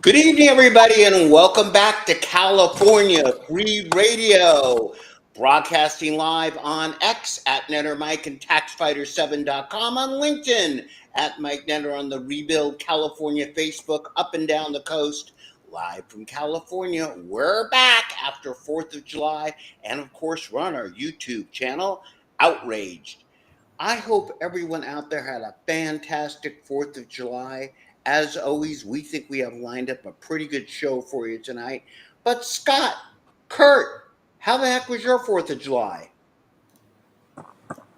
Good evening, everybody, and welcome back to California Free Radio, broadcasting live on X at Netter Mike and TaxFighter7.com, on LinkedIn at Mike Netter, on the Rebuild California Facebook, up and down the coast, live from California. We're back after 4th of July, and of course, we're on our YouTube channel, Outraged. I hope everyone out there had a fantastic 4th of July. As always, we think we have lined up a pretty good show for you tonight. But Scott, Kurt, how the heck was your 4th of July? It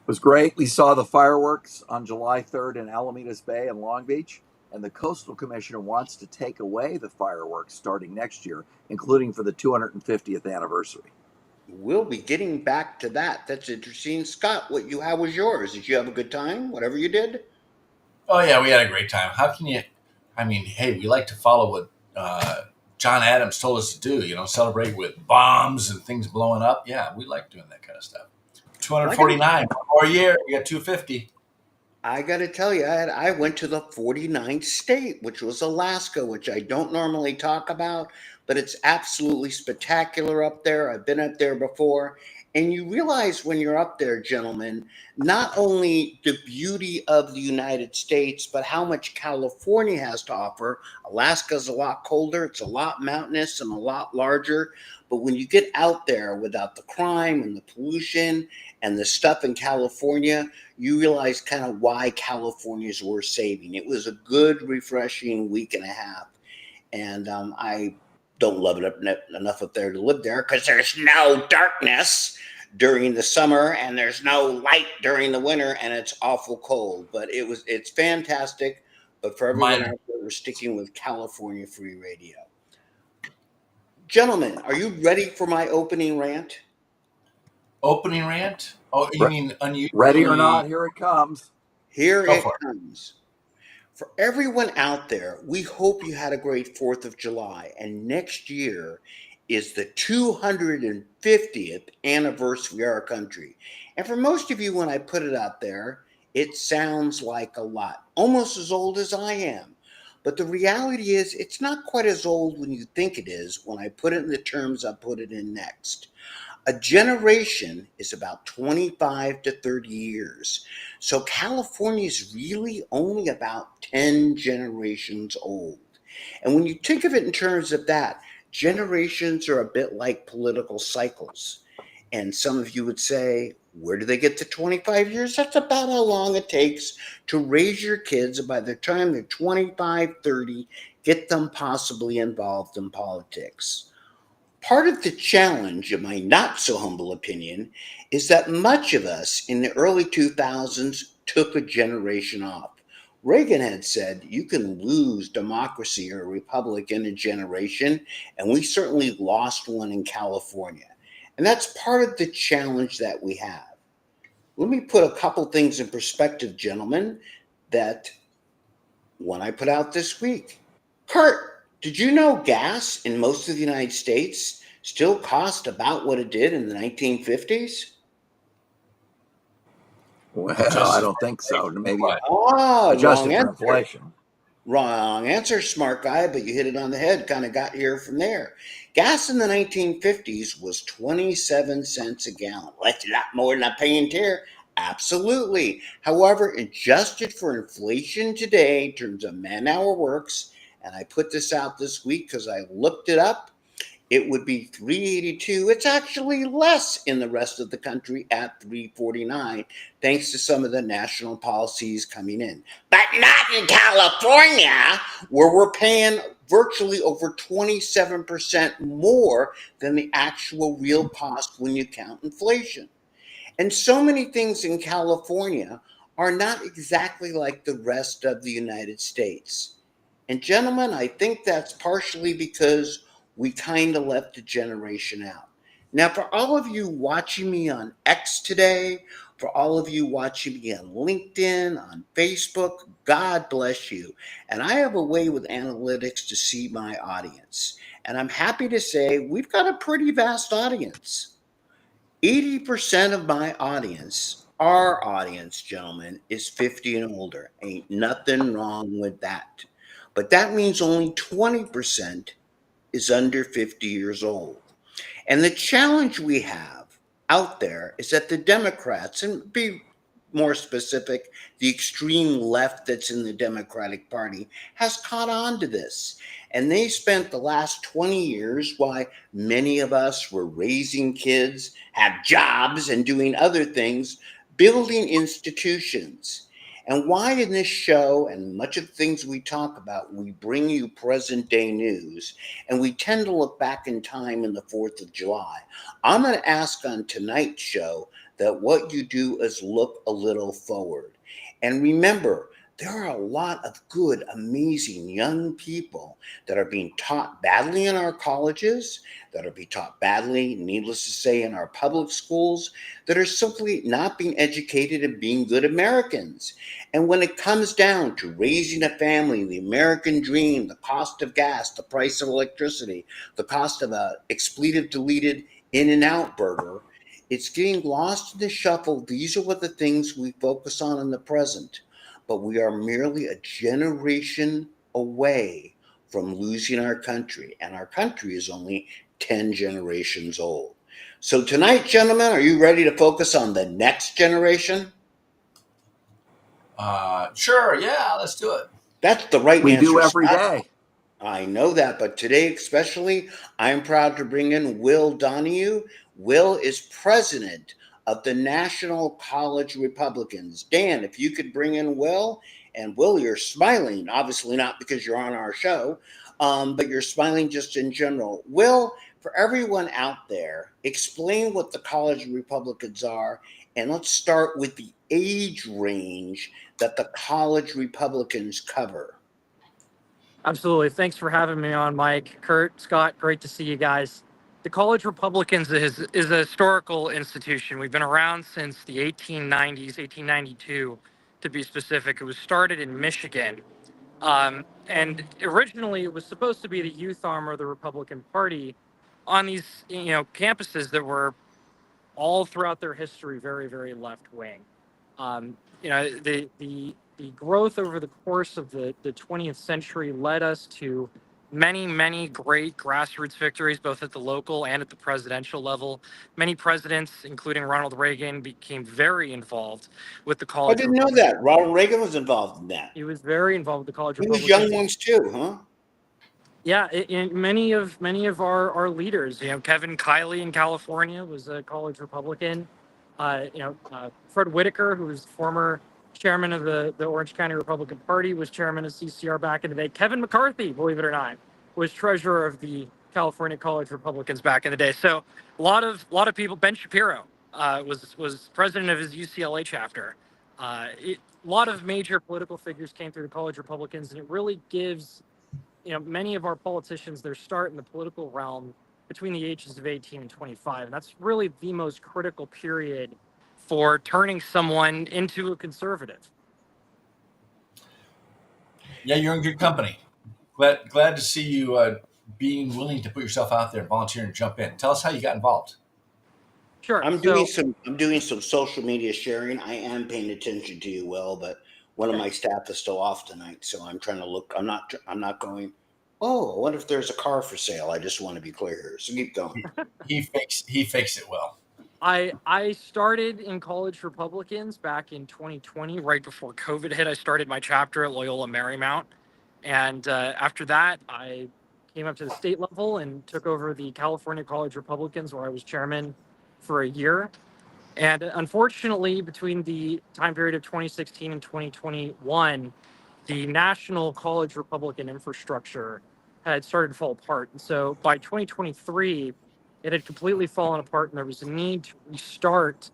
was great. We saw the fireworks on July 3rd in Alamitos Bay and Long Beach, and the Coastal Commission wants to take away the fireworks starting next year, including for the 250th anniversary. We'll be getting back to that. That's interesting. Scott, how was yours? Did you have a good time? Whatever you did? Oh yeah, we had a great time. How can you? I mean, hey, we like to follow what John Adams told us to do. Celebrate with bombs and things blowing up. Yeah, we like doing that kind of stuff. Well, I gotta 249 more a year. We got 250. I got to tell you, I went to the 49th state, which was Alaska, which I don't normally talk about, but it's absolutely spectacular up there. I've been up there before. And you realize when you're up there, gentlemen, not only the beauty of the United States, but how much California has to offer. Alaska's a lot colder, it's a lot mountainous and a lot larger. But when you get out there without the crime and the pollution and the stuff in California, you realize kind of why California is worth saving. It was a good, refreshing week and a half. And I don't love it enough up there to live there because there's no darkness during the summer and there's no light during the winter and it's awful cold. But it's fantastic. But for everyone out there, we're sticking with California Free Radio. Gentlemen, are you ready for my opening rant? Opening rant? Oh, you mean unusually? Ready or not, here it comes. Here it comes. For everyone out there, we hope you had a great 4th of July. And next year is the 250th anniversary of our country. And for most of you, when I put it out there, it sounds like a lot, almost as old as I am. But the reality is, it's not quite as old when you think it is when I put it in the terms I put it in next. A generation is about 25 to 30 years. So California is really only about 10 generations old. And when you think of it in terms of that, generations are a bit like political cycles. And some of you would say, where do they get to 25 years? That's about how long it takes to raise your kids. By the time they're 25, 30, get them possibly involved in politics. Part of the challenge, in my not so humble opinion, is that much of us in the early 2000s took a generation off. Reagan had said you can lose democracy or a republic in a generation, and we certainly lost one in California. And that's part of the challenge that we have. Let me put a couple things in perspective, gentlemen, that when I put out this week. Kurt, did you know gas in most of the United States still cost about what it did in the 1950s? Well, I don't think so. Maybe Wrong adjusted for answer. inflation. Wrong answer, smart guy, but you hit it on the head, kind of got here from there. Gas in the 1950s was 27 cents a gallon. That's a lot more than I'm paying here. Absolutely. However, adjusted for inflation today in terms of man-hour works, and I put this out this week because I looked it up, it would be 382. It's actually less in the rest of the country at 349, thanks to some of the national policies coming in. But not in California, where we're paying virtually over 27% more than the actual real cost when you count inflation. And so many things in California are not exactly like the rest of the United States. And gentlemen, I think that's partially because we kind of left a generation out. Now, for all of you watching me on X today, for all of you watching me on LinkedIn, on Facebook, God bless you. And I have a way with analytics to see my audience. And I'm happy to say we've got a pretty vast audience. 80% of my audience, our audience, gentlemen, is 50 and older. Ain't nothing wrong with that. but that means only 20% is under 50 years old. And the challenge we have out there is that the Democrats, and be more specific, the extreme left that's in the Democratic Party, has caught on to this. And they spent the last 20 years, while many of us were raising kids, have jobs, and doing other things, building institutions. And why in this show and much of the things we talk about, we bring you present day news and we tend to look back in time in the 4th of July. I'm going to ask on tonight's show that what you do is look a little forward. And remember, there are a lot of good, amazing young people that are being taught badly in our colleges, that are being taught badly, needless to say, in our public schools, that are simply not being educated and being good Americans. And when it comes down to raising a family, the American dream, the cost of gas, the price of electricity, the cost of a expletive deleted In-N-Out burger, it's getting lost in the shuffle. These are what the things we focus on in the present, but we are merely a generation away from losing our country, and our country is only 10 generations old. So tonight, gentlemen, are you ready to focus on the next generation? Sure, yeah, let's do it. That's the right We answer, do every Scott. day. I know that, but today especially, I'm proud to bring in Will Donahue. Will is president of the National College Republicans. Dan, if you could bring in Will, and Will, you're smiling, obviously not because you're on our show, but you're smiling just in general. Will, for everyone out there, explain what the College Republicans are, and let's start with the age range that the College Republicans cover. Absolutely. Thanks for having me on, Mike. Kurt, Scott, great to see you guys. The College Republicans is a historical institution. We've been around since the 1890s, 1892 to be specific. It was started in Michigan. And originally it was supposed to be the youth arm of the Republican Party on these, campuses that were all throughout their history very, very left wing. The growth over the course of the 20th century led us to many, many great grassroots victories, both at the local and at the presidential level. Many presidents, including Ronald Reagan, became very involved with the I College didn't know Republicans. that. Ronald Reagan was involved in that. He was very involved with the College He was young Republicans. ones too, huh? Yeah, many of our leaders, Kevin Kiley in California was a college Republican. Fred Whitaker, who was former chairman of the Orange County Republican Party, was chairman of CCR back in the day. Kevin McCarthy, believe it or not, was treasurer of the California College Republicans back in the day. So a lot of people. Ben Shapiro was president of his UCLA chapter. A lot of major political figures came through the College Republicans, and it really gives many of our politicians their start in the political realm between the ages of 18 and 25. And that's really the most critical period for turning someone into a conservative. Yeah, you're in good company. Glad to see you being willing to put yourself out there and volunteer and jump in. Tell us how you got involved. Sure. I'm doing some social media sharing. I am paying attention to you, Will, but one of my staff is still off tonight, so I'm trying to look. I'm not going, oh, I wonder if there's a car for sale. I just want to be clear here. So keep going. He fakes it well. I started in College Republicans back in 2020, right before COVID hit. I started my chapter at Loyola Marymount. And after that, I came up to the state level and took over the California College Republicans, where I was chairman for a year. And unfortunately, between the time period of 2016 and 2021, the national college Republican infrastructure had started to fall apart. And so by 2023, it had completely fallen apart, and there was a need to restart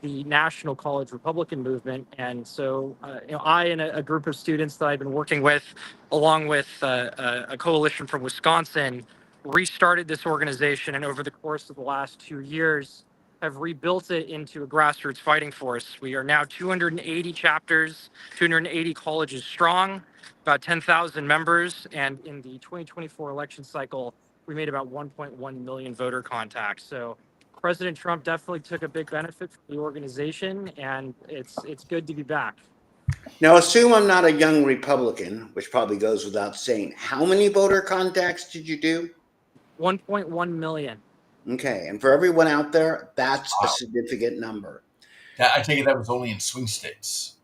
the national college Republican movement. And so, I and a group of students that I've been working with, along with a coalition from Wisconsin, restarted this organization. And over the course of the last 2 years, have rebuilt it into a grassroots fighting force. We are now 280 chapters, 280 colleges strong, about 10,000 members. And in the 2024 election cycle, we made about 1.1 million voter contacts. So President Trump definitely took a big benefit from the organization, and it's good to be back. Now, assume I'm not a young Republican, which probably goes without saying. How many voter contacts did you do? 1.1 million. Okay, and for everyone out there, that's a Wow. significant number. I take it that was only in swing states.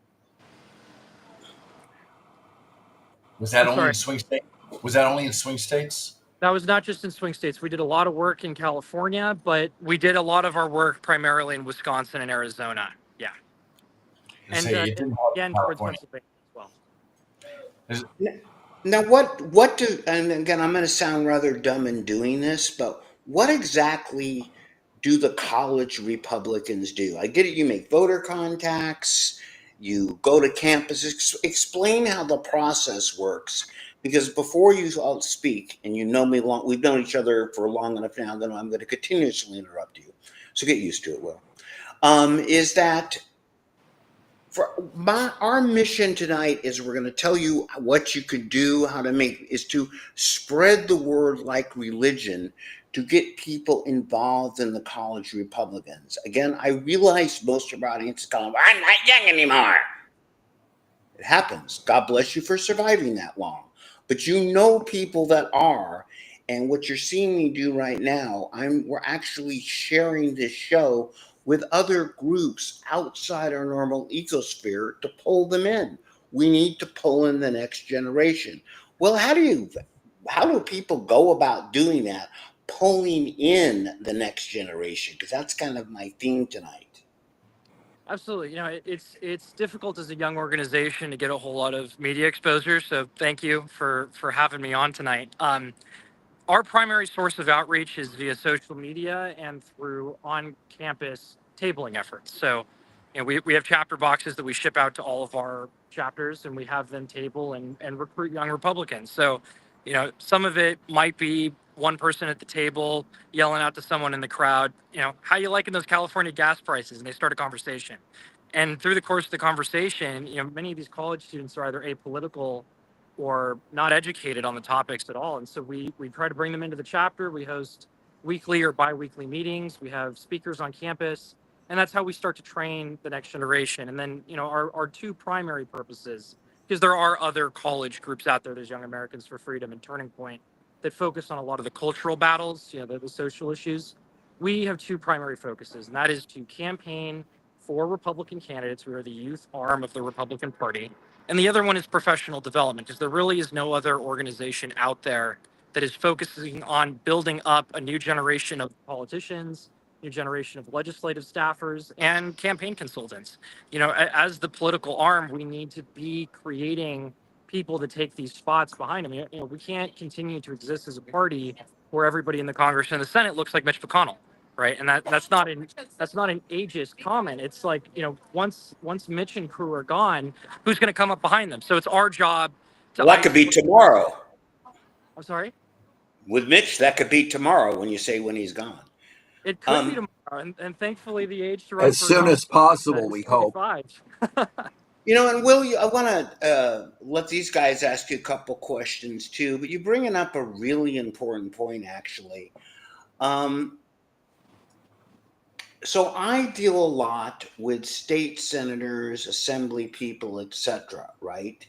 Was that I'm only sorry. in swing states? Was that only in swing states? That was not just in swing states. We did a lot of work in California, but we did a lot of our work primarily in Wisconsin and Arizona. Yeah. To say it didn't help Again, towards California. Pennsylvania as well. Is- Now, what do, and again, I'm going to sound rather dumb in doing this, but what exactly do the college Republicans do? I get it. You make voter contacts, you go to campuses. Explain how the process works. Because before you all speak, and you know me long, we've known each other for long enough now that I'm going to continuously interrupt you. So get used to it, Will. Is that for our mission tonight is we're going to tell you what you could do, how to make is to spread the word like religion to get people involved in the college Republicans. Again, I realize most of our audience is going, I'm not young anymore. It happens. God bless you for surviving that long. But you know people that are, and what you're seeing me do right now, we're actually sharing this show with other groups outside our normal ecosphere to pull them in. We need to pull in the next generation. Well, how do people go about doing that? Pulling in the next generation, because that's kind of my theme tonight. Absolutely. It's difficult as a young organization to get a whole lot of media exposure. So thank you for having me on tonight. Our primary source of outreach is via social media and through on-campus tabling efforts. So, we have chapter boxes that we ship out to all of our chapters, and we have them table and recruit young Republicans. So, some of it might be one person at the table yelling out to someone in the crowd, how you liking those California gas prices? And they start a conversation. And through the course of the conversation, many of these college students are either apolitical or not educated on the topics at all. And so we try to bring them into the chapter. We host weekly or bi-weekly meetings. We have speakers on campus. And that's how we start to train the next generation. And then, our two primary purposes, because there are other college groups out there, there's Young Americans for Freedom and Turning Point, that focus on a lot of the cultural battles, the social issues. We have two primary focuses, and that is to campaign for Republican candidates. We are the youth arm of the Republican Party. And the other one is professional development, because there really is no other organization out there that is focusing on building up a new generation of politicians, new generation of legislative staffers, and campaign consultants. As the political arm, we need to be creating people to take these spots behind them. We can't continue to exist as a party where everybody in the Congress and the Senate looks like Mitch McConnell, right? And that's not an ageist comment. It's like, once Mitch and crew are gone, who's going to come up behind them? So it's our job to Well, that could be isolate. tomorrow. I'm sorry. With Mitch, that could be tomorrow when you say when he's gone. It could be tomorrow, and thankfully the age to run As for soon Congress as possible, is we hope. 25. And Will, I want to let these guys ask you a couple questions too, but you're bringing up a really important point, actually. So I deal a lot with state senators, assembly people, etc., right?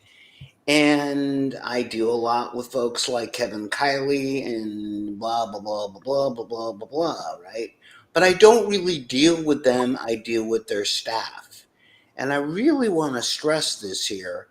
And I deal a lot with folks like Kevin Kiley and blah, blah, blah, blah, blah, blah, blah, blah, blah, right? But I don't really deal with them. I deal with their staff. And I really want to stress this here.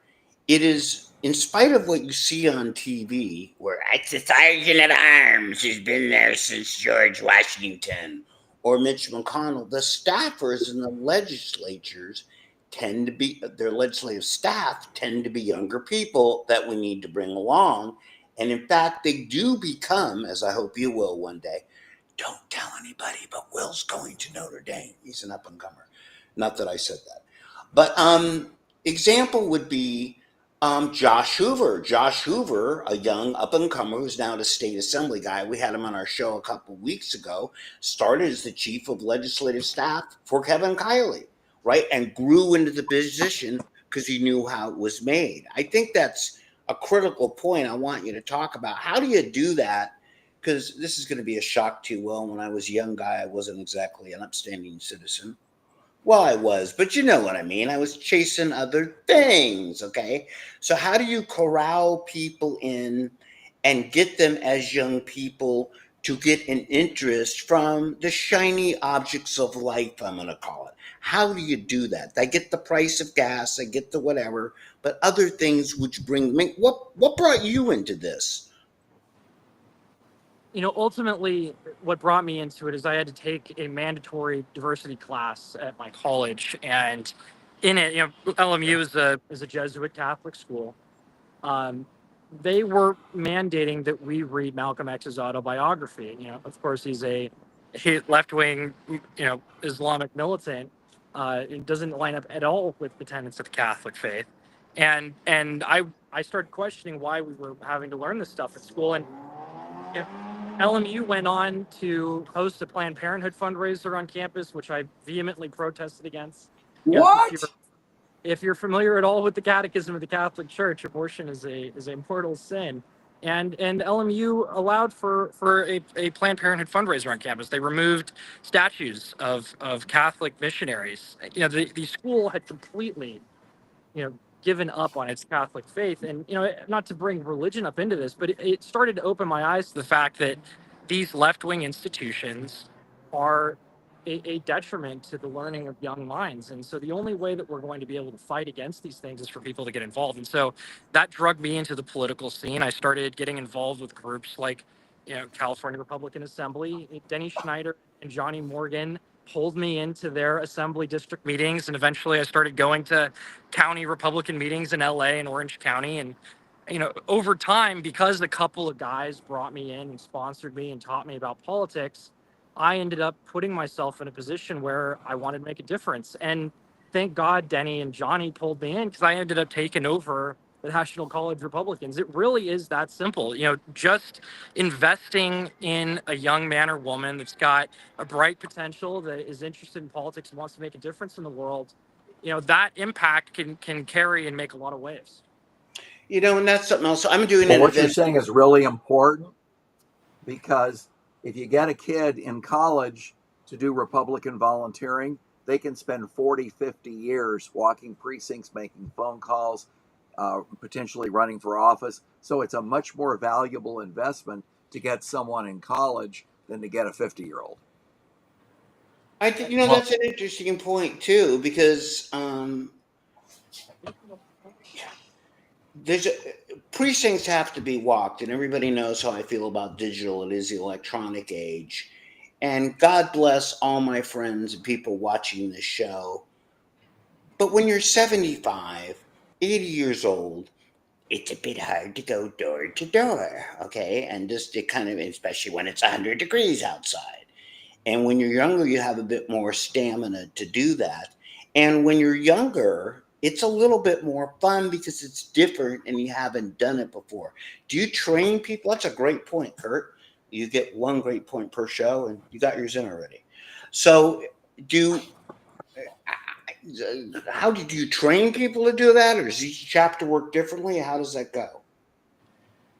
It is, in spite of what you see on TV, where it's the sergeant at arms who's been there since George Washington or Mitch McConnell, the staffers in the legislatures tend to be, their legislative staff tend to be younger people that we need to bring along. And in fact, they do become, as I hope you will one day, don't tell anybody, but Will's going to Notre Dame. He's an up and comer. Not that I said that. But example would be Josh Hoover. Josh Hoover, a young up and comer who's now the state assembly guy. We had him on our show a couple of weeks ago. Started as the chief of legislative staff for Kevin Kiley, right? And grew into the position because he knew how it was made. I think that's a critical point I want you to talk about. How do you do that? Because this is going to be a shock to you. Well, when I was a young guy, I wasn't exactly an upstanding citizen. Well, I was, but you know what I mean. I was chasing other things, okay? So, how do you corral people in and get them as young people to get an interest from the shiny objects of life, I'm going to call it? How do you do that? I get the price of gas, I get the whatever, but other things which bring me. What brought you into this? Ultimately, what brought me into it is I had to take a mandatory diversity class at my college, and in it, LMU is a Jesuit Catholic school. Um, they were mandating that we read Malcolm X's autobiography. Of course, he's a left wing, Islamic militant. It doesn't line up at all with the tenets of the Catholic faith, and I started questioning why we were having to learn this stuff at school. And yeah. LMU went on to host a Planned Parenthood fundraiser on campus, which I vehemently protested against. If What? you're familiar at all with the Catechism of the Catholic Church, abortion is a mortal sin, and LMU allowed for a Planned Parenthood fundraiser on campus. They removed statues of Catholic missionaries. The school had completely given up on its Catholic faith. And, not to bring religion up into this, but it started to open my eyes to the fact that these left wing institutions are a detriment to the learning of young minds. And so the only way that we're going to be able to fight against these things is for people to get involved. And so that drugged me into the political scene. I started getting involved with groups like, California Republican Assembly. Denny Schneider and Johnny Morgan pulled me into their assembly district meetings, and eventually I started going to county Republican meetings in LA and Orange County. And, over time, because a couple of guys brought me in and sponsored me and taught me about politics, I ended up putting myself in a position where I wanted to make a difference. And thank God Denny and Johnny pulled me in, because I ended up taking over the National College Republicans. It really is that simple. Just investing in a young man or woman that's got a bright potential, that is interested in politics and wants to make a difference in the world, that impact can carry and make a lot of waves. And that's something else. I'm doing Well, an what you're event. saying is really important because if you get a kid in college to do Republican volunteering, they can spend 40, 50 years walking precincts, making phone calls, potentially running for office. So it's a much more valuable investment to get someone in college than to get a 50-year-old. I think Well, that's an interesting point too, because there's precincts have to be walked, and everybody knows how I feel about digital. It is the electronic age, and God bless all my friends and people watching this show. But when you're 75, 80 years old, it's a bit hard to go door to door, okay? And just to kind of, especially when it's 100 degrees outside. And when you're younger, you have a bit more stamina to do that. And when you're younger, it's a little bit more fun because it's different and you haven't done it before. Do you train people? That's a great point, Kurt. You get one great point per show, and you got yours in already. So, do how did you train people to do that, or does each chapter work differently? How does that go?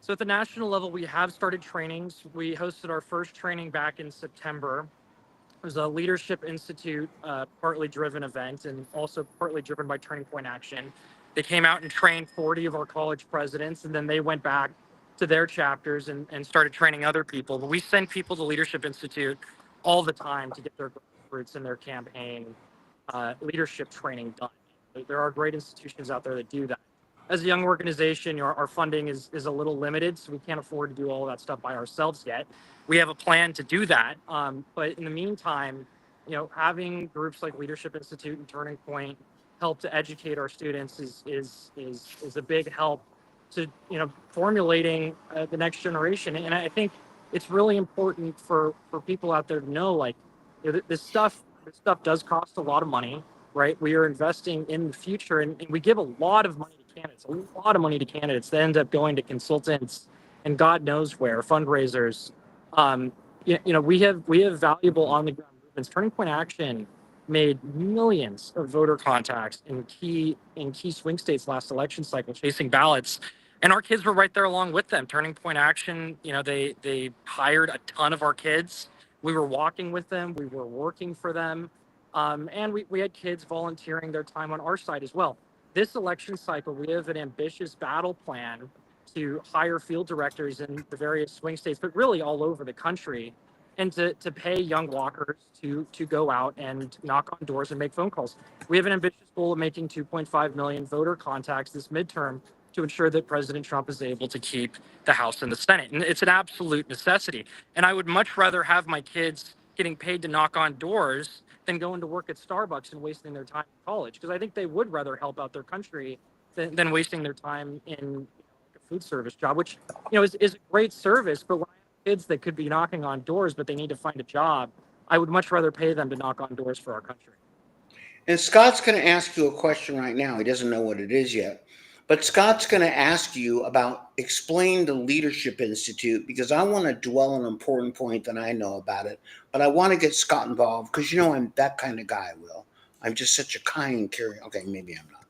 So at the national level, we have started trainings. We hosted our first training back in September. It was a Leadership Institute, partly driven event, and also partly driven by Turning Point Action. They came out and trained 40 of our college presidents, and then they went back to their chapters and started training other people. But we send people to Leadership Institute all the time to get their grassroots and their campaign leadership training done. There are great institutions out there that do that. As a young organization, our funding is a little limited, so we can't afford to do all that stuff by ourselves yet. We have a plan to do that, but in the meantime, having groups like Leadership Institute and Turning Point help to educate our students is a big help to formulating the next generation. And I think it's really important for people out there to know, like, this stuff does cost a lot of money, right? We are investing in the future, and we give a lot of money to candidates, a lot of money to candidates that end up going to consultants and God knows where, fundraisers. Um, we have valuable on the ground movements. Turning Point Action made millions of voter contacts in key swing states last election cycle, chasing ballots. And our kids were right there along with them. Turning Point Action, they hired a ton of our kids. We were walking with them. We were working for them. And we had kids volunteering their time on our side as well. This election cycle, we have an ambitious battle plan to hire field directors in the various swing states, but really all over the country, and to pay young walkers to go out and knock on doors and make phone calls. We have an ambitious goal of making 2.5 million voter contacts this midterm to ensure that President Trump is able to keep the House and the Senate. And it's an absolute necessity. And I would much rather have my kids getting paid to knock on doors than going to work at Starbucks and wasting their time in college. Because I think they would rather help out their country than wasting their time in a food service job, which is a great service. But when I have kids that could be knocking on doors, but they need to find a job, I would much rather pay them to knock on doors for our country. And Scott's going to ask you a question right now. He doesn't know what it is yet. But Scott's going to ask you about explain the Leadership Institute, because I want to dwell on an important point that I know about it. But I want to get Scott involved because, I'm that kind of guy, Will. I'm just such a kind, caring. Okay, maybe I'm not.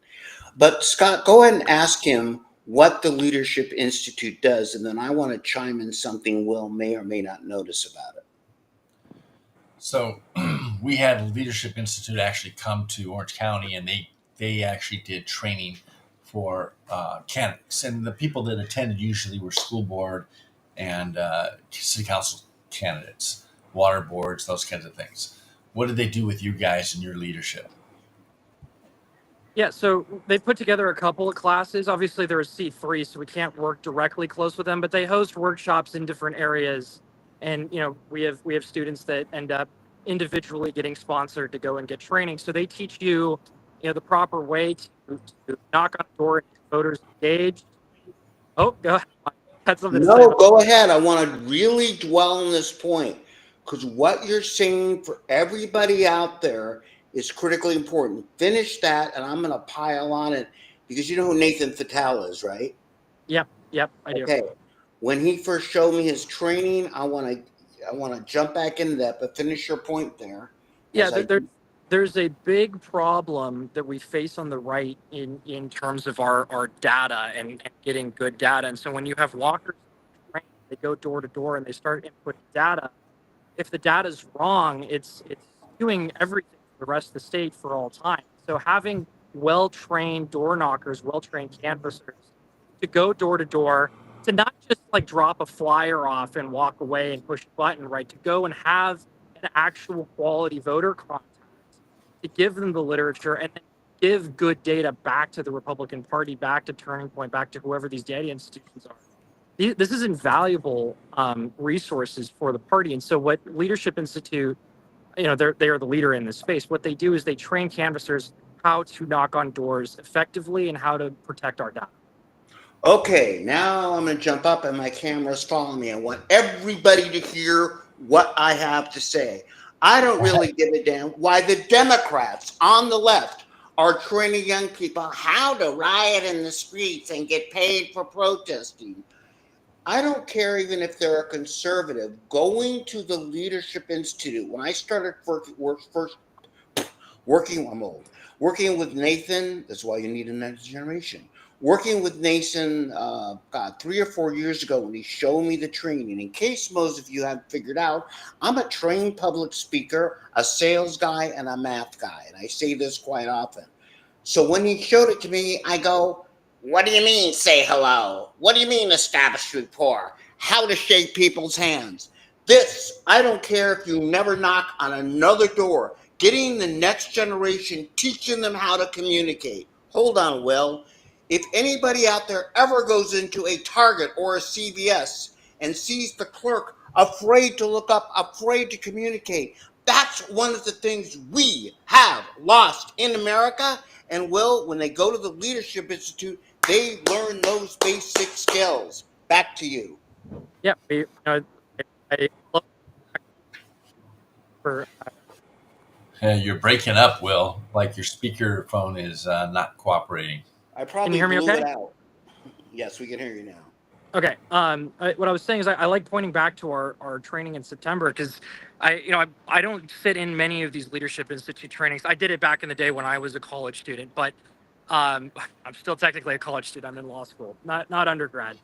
But Scott, go ahead and ask him what the Leadership Institute does. And then I want to chime in something Will may or may not notice about it. So we had Leadership Institute actually come to Orange County, and they actually did training for candidates. And the people that attended usually were school board and city council candidates, water boards, those kinds of things. What did they do with you guys and your leadership? Yeah, so they put together a couple of classes. Obviously, they're a C3, so we can't work directly close with them, but they host workshops in different areas. And we have students that end up individually getting sponsored to go and get training. So they teach you, the proper way to knock on the door and get voters engaged. Oh, go ahead. Had something to say No, about go ahead. I want to really dwell on this point because what you're saying for everybody out there is critically important. Finish that, and I'm going to pile on it because you know who Nathan Fatale is, right? Yep, I do. Okay. When he first showed me his training, I want to jump back into that, but finish your point there. Yeah, there's a big problem that we face on the right in terms of our data and getting good data. And so when you have walkers, they go door to door and they start inputting data. If the data is wrong, it's skewing everything for the rest of the state for all time. So having well-trained door knockers, well-trained canvassers to go door to door, to not just like drop a flyer off and walk away and push a button, right? To go and have an actual quality voter contact, to give them the literature and then give good data back to the Republican Party, back to Turning Point, back to whoever these data institutions are. This is invaluable resources for the party. And so what Leadership Institute, they are the leader in this space. What they do is they train canvassers how to knock on doors effectively and how to protect our data. Okay, now I'm going to jump up and my camera's following me. I want everybody to hear what I have to say. I don't really give a damn why the Democrats on the left are training young people how to riot in the streets and get paid for protesting. I don't care even if they're a conservative. Going to the Leadership Institute, when I started first working, I'm old, working with Nathan, that's why you need a next generation. Working with Nathan, 3 or 4 years ago when he showed me the training. In case most of you haven't figured out, I'm a trained public speaker, a sales guy, and a math guy. And I say this quite often. So when he showed it to me, I go, what do you mean say hello? What do you mean establish rapport? How to shake people's hands? This, I don't care if you never knock on another door. Getting the next generation, teaching them how to communicate. Hold on, Will. If anybody out there ever goes into a Target or a CVS and sees the clerk afraid to look up, afraid to communicate, that's one of the things we have lost in America. And Will, when they go to the Leadership Institute, they learn those basic skills. Back to you. Yeah, I love for You're breaking up, Will. Like your speakerphone is not cooperating. I probably hear me blew okay? it out. Yes, we can hear you now. Okay. What I was saying is I like pointing back to our training in September because I don't sit in many of these Leadership Institute trainings. I did it back in the day when I was a college student, but I'm still technically a college student. I'm in law school, not undergrad.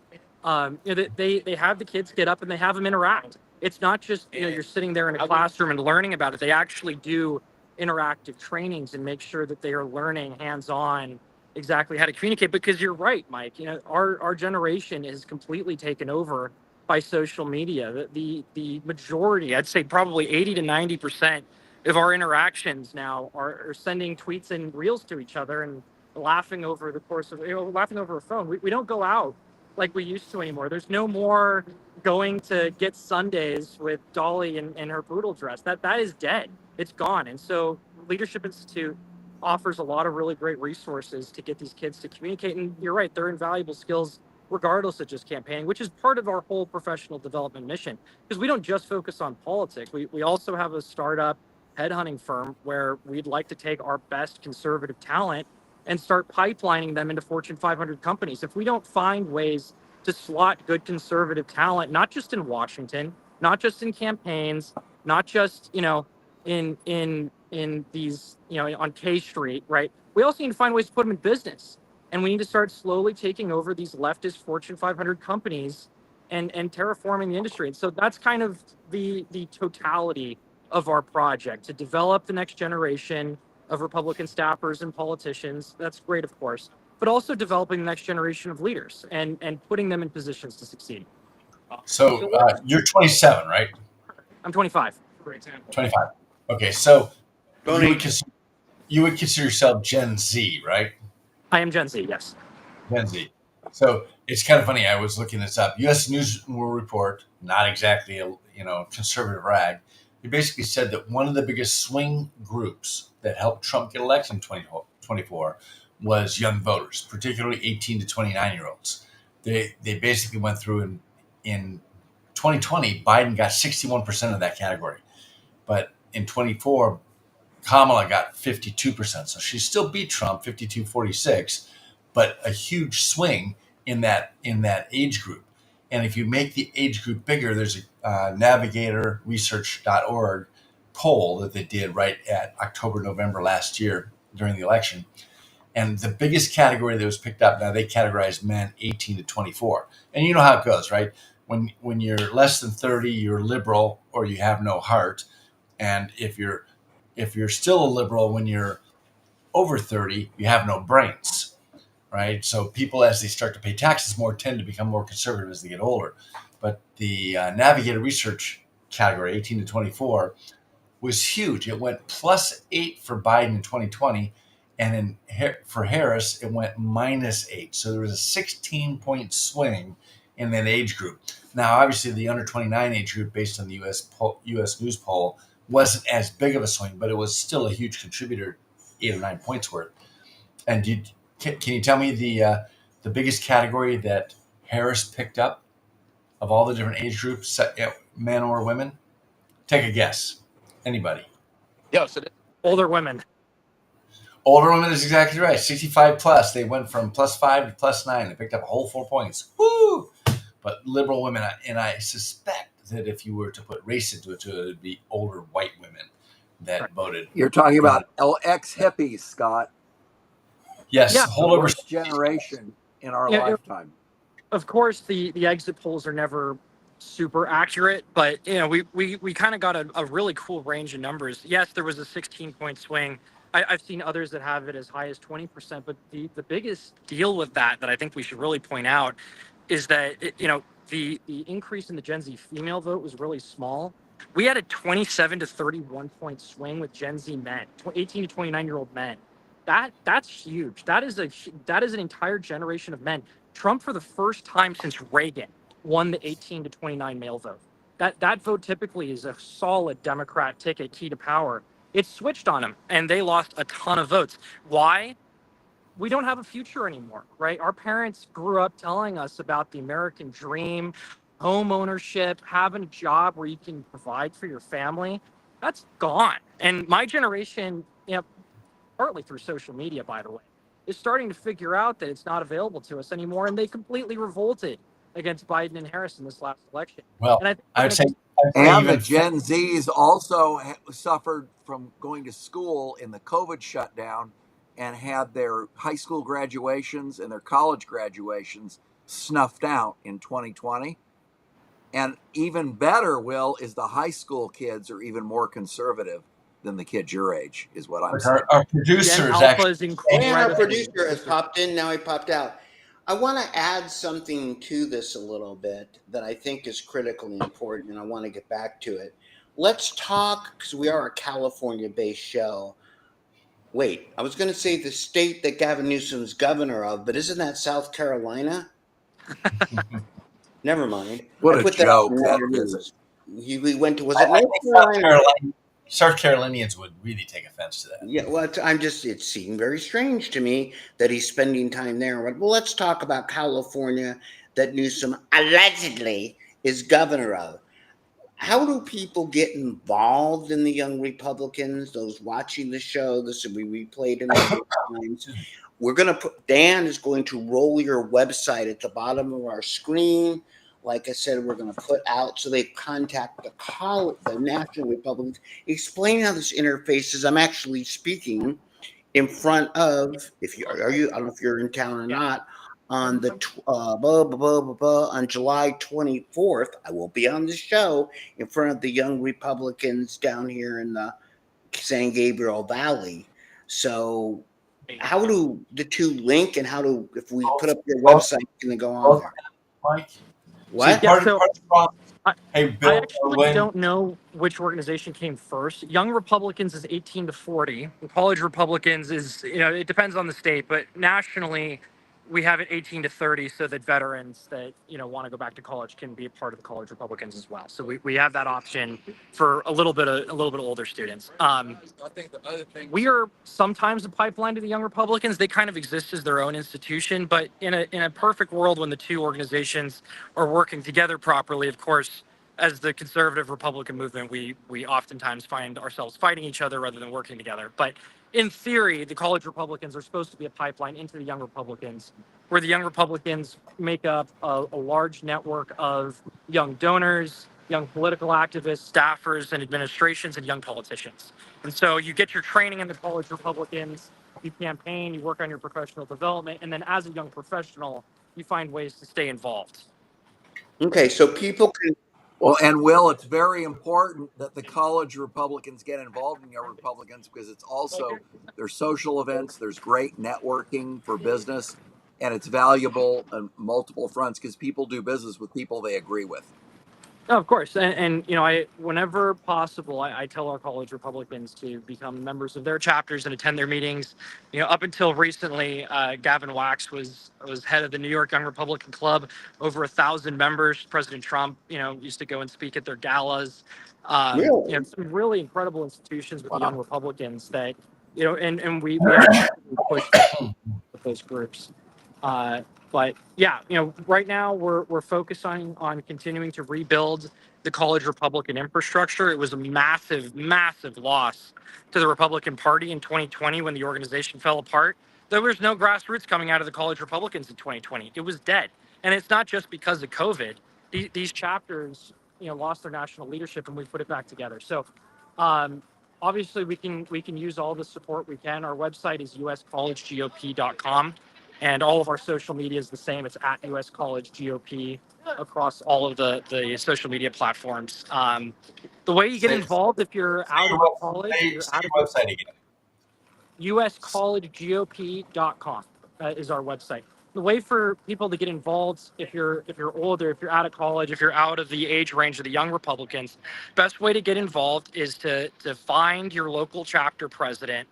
They have the kids get up and they have them interact. It's not just you're sitting there in a classroom and learning about it. They actually do interactive trainings and make sure that they are learning hands-on exactly how to communicate. Because you're right, Mike, our generation is completely taken over by social media. The majority, I'd say probably 80 to 90% of our interactions now are sending tweets and reels to each other and laughing over the course of laughing over a phone. We don't go out like we used to anymore. There's no more going to get Sundays with Dolly in her poodle dress. That is dead. It's gone. And so Leadership Institute offers a lot of really great resources to get these kids to communicate. And you're right, they're invaluable skills regardless of just campaigning, which is part of our whole professional development mission. Because we don't just focus on politics. We also have a startup headhunting firm where we'd like to take our best conservative talent and start pipelining them into Fortune 500 companies. If we don't find ways to slot good conservative talent, not just in Washington, not just in campaigns, not just in these on K Street, right? We also need to find ways to put them in business, and we need to start slowly taking over these leftist Fortune 500 companies and terraforming the industry. And so that's kind of the totality of our project, to develop the next generation of Republican staffers and politicians. That's great, of course, but also developing the next generation of leaders and putting them in positions to succeed. So you're 27, right? I'm 25. 25. Okay, so Don't you would, eat. you would consider yourself Gen Z, right? I am Gen Z, yes. Gen Z. So it's kind of funny. I was looking this up. U.S. News and World Report, not exactly a conservative rag. He basically said that one of the biggest swing groups that helped Trump get elected in 2024 was young voters, particularly 18 to 29-year-olds. They basically went through in 2020, Biden got 61% of that category, but in 24, Kamala got 52%. So she still beat Trump 52-46, but a huge swing in that age group. And if you make the age group bigger, there's a navigatorresearch.org poll that they did right at October, November last year during the election. And the biggest category that was picked up, now they categorized men 18 to 24. And you know how it goes, right? When you're less than 30, you're liberal or you have no heart. And if you're still a liberal when you're over 30, you have no brains, right? So people, as they start to pay taxes more, tend to become more conservative as they get older. But the Navigator Research category, 18 to 24, was huge. It went +8 for Biden in 2020, and for Harris, it went -8. So there was a 16-point swing in that age group. Now, obviously, the under 29 age group, based on the U.S. News poll, wasn't as big of a swing, but it was still a huge contributor, 8 or 9 points worth. And can you tell me the biggest category that Harris picked up of all the different age groups, men or women? Take a guess. Anybody? Older women. Older women is exactly right. 65 plus. They went from +5 to +9. They picked up a whole 4 points. Woo! But liberal women, and I suspect that if you were to put race into it, it would be older white women that voted. You're talking about ex-hippies, Scott. Yes, Yeah. hold The over. worst generation in our Yeah, lifetime. Of course, the exit polls are never super accurate, but we kind of got a really cool range of numbers. Yes, there was a 16-point swing. I've seen others that have it as high as 20%, but the biggest deal with that I think we should really point out is that the increase in the Gen Z female vote was really small. We had a 27 to 31 point swing with Gen Z men, 18 to 29-year-old men. That's huge. That is an entire generation of men. Trump, for the first time since Reagan, won the 18 to 29 male vote. That vote typically is a solid Democrat ticket, key to power. It switched on him, and they lost a ton of votes. Why? We don't have a future anymore, right? Our parents grew up telling us about the American dream, home ownership, having a job where you can provide for your family. That's gone. And my generation, partly through social media, by the way, is starting to figure out that it's not available to us anymore. And they completely revolted against Biden and Harris in this last election. Well, And I'd say And the even Gen Zs also suffered from going to school in the COVID shutdown and had their high school graduations and their college graduations snuffed out in 2020. And even better, Will, is the high school kids are even more conservative than the kids your age, is what I'm But saying. our producer Gen is Alpha actually is And incredible. our producer has popped in, now he popped out. I want to add something to this a little bit that I think is critically important, and I want to get back to it. Let's talk, because we are a California based show. Wait, I was going to say the state that Gavin Newsom's governor of, but isn't that South Carolina? Never mind. I What a put that out joke in that the is. news. We went to, was I it North think Carolina? South Carolinians would really take offense to that. Yeah, well, it seemed very strange to me that he's spending time there. Well, let's talk about California that Newsom allegedly is governor of. How do people get involved in the Young Republicans? Those watching the show, this will be replayed a number of times. We're going to put, Dan is going to roll your website at the bottom of our screen. Like I said, we're going to put out so they contact the National Republicans, explain how this interfaces. I'm actually speaking in front of, if you are you, I don't know if you're in town or not, on the on July 24th, I will be on the show in front of the Young Republicans down here in the San Gabriel Valley. So how do the two link, and how do, if we put up your website, can they go on there? Mike? What? Yeah, Part so of the problem. I, Hey, I Bill, actually when don't know which organization came first. Young Republicans is 18 to 40. College Republicans is, it depends on the state, but nationally, we have it 18 to 30 so that veterans that, want to go back to college can be a part of the College Republicans as well. So we have that option for a little bit of older students. We are sometimes a pipeline to the Young Republicans. They kind of exist as their own institution, but in a perfect world, when the two organizations are working together properly, of course, as the conservative Republican movement, we oftentimes find ourselves fighting each other rather than working together. But in theory, the college Republicans are supposed to be a pipeline into the Young Republicans, where the Young Republicans make up a large network of young donors, young political activists, staffers, and administrations, and young politicians. And so you get your training in the college Republicans, you campaign, you work on your professional development, and then as a young professional, you find ways to stay involved. Okay, so people can. Well, and Will, it's very important that the college Republicans get involved in Young Republicans, because it's also, there's social events, there's great networking for business, and it's valuable on multiple fronts because people do business with people they agree with. No, of course, and I whenever possible, I tell our college Republicans to become members of their chapters and attend their meetings. Up until recently, Gavin Wax was head of the New York Young Republican Club, over 1,000 members. President Trump, used to go and speak at their galas. Really? Some really incredible institutions with the Wow. Young Republicans that, and we actually push with those groups. But yeah, right now we're focusing on continuing to rebuild the college Republican infrastructure. It was a massive, massive loss to the Republican Party in 2020 when the organization fell apart. There was no grassroots coming out of the college Republicans in 2020. It was dead, and it's not just because of COVID. These chapters, lost their national leadership, and we put it back together. So, obviously, we can use all the support we can. Our website is uscollegegop.com. And all of our social media is the same. It's at US College GOP across all of the social media platforms. The way you get involved, if you're out of college, you're say out your of website again. uscollegegop.com is our website. The way for people to get involved, if you're older, if you're out of college, if you're out of the age range of the Young Republicans, best way to get involved is to find your local chapter president,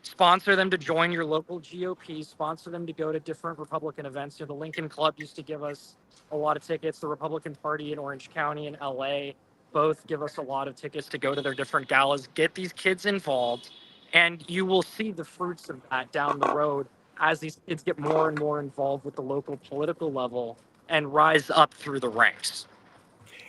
sponsor them to join your local GOP, sponsor them to go to different Republican events. The Lincoln Club used to give us a lot of tickets. The Republican Party in Orange County and LA both give us a lot of tickets to go to their different galas. Get these kids involved, and you will see the fruits of that down the road as these kids get more and more involved with the local political level and rise up through the ranks.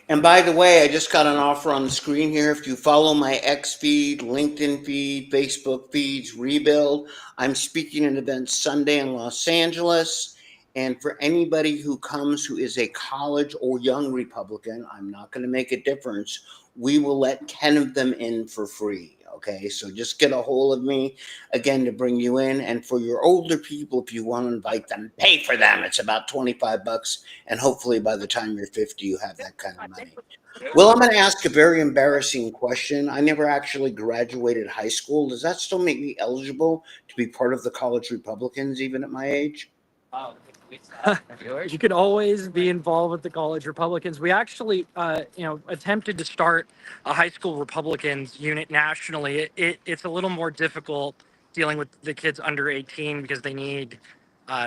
And by the way, I just got an offer on the screen here. If you follow my X feed, LinkedIn feed, Facebook feeds, Rebuild, I'm speaking at an event Sunday in Los Angeles. And for anybody who comes who is a college or young Republican, I'm not going to make a difference. We will let 10 of them in for free. Okay, so just get a hold of me again to bring you in. And for your older people, if you want to invite them, pay for them. It's about $25. And hopefully by the time you're 50, you have that kind of money. Well, I'm going to ask a very embarrassing question. I never actually graduated high school. Does that still make me eligible to be part of the college Republicans, even at my age? You can always be involved with the college Republicans. We actually, attempted to start a high school Republicans unit nationally. It's a little more difficult dealing with the kids under 18 because they need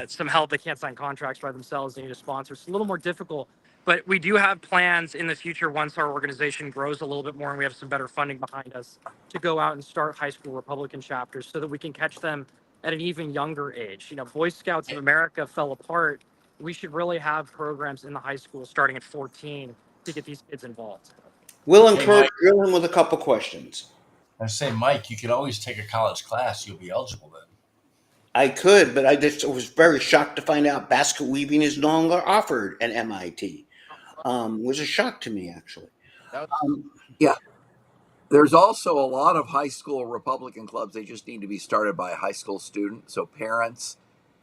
some help. They can't sign contracts by themselves. They need a sponsor. It's a little more difficult. But we do have plans in the future once our organization grows a little bit more and we have some better funding behind us to go out and start high school Republican chapters so that we can catch them at an even younger age. Boy Scouts of America fell apart. We should really have programs in the high school starting at 14 to get these kids involved. We'll Hey, encourage Mike, drill him with a couple questions. I say, Mike, you could always take a college class. You'll be eligible then. I could, but I just was very shocked to find out basket weaving is no longer offered at MIT. Was a shock to me, actually. Yeah. There's also a lot of high school Republican clubs. They just need to be started by a high school student. So parents,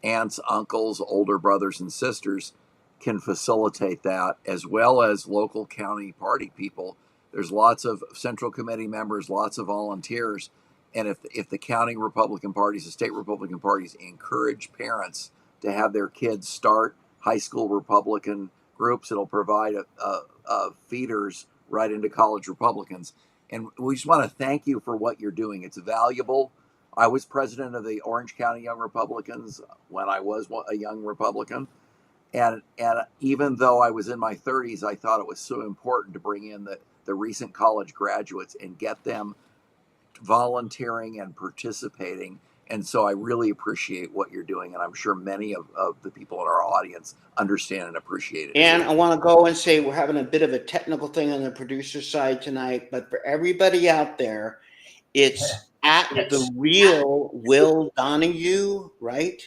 aunts, uncles, older brothers and sisters can facilitate that, as well as local county party people. There's lots of central committee members, lots of volunteers. And if the county Republican parties, the state Republican parties encourage parents to have their kids start high school Republican groups, it'll provide feeders right into college Republicans. And we just want to thank you for what you're doing. It's valuable. I was president of the Orange County Young Republicans when I was a young Republican. And even though I was in my 30s, I thought it was so important to bring in the recent college graduates and get them volunteering and participating. And so I really appreciate what you're doing. And I'm sure many of the people in our audience understand and appreciate it. And I want to go and say we're having a bit of a technical thing on the producer side tonight, but for everybody out there, it's at the real Will Donahue, right?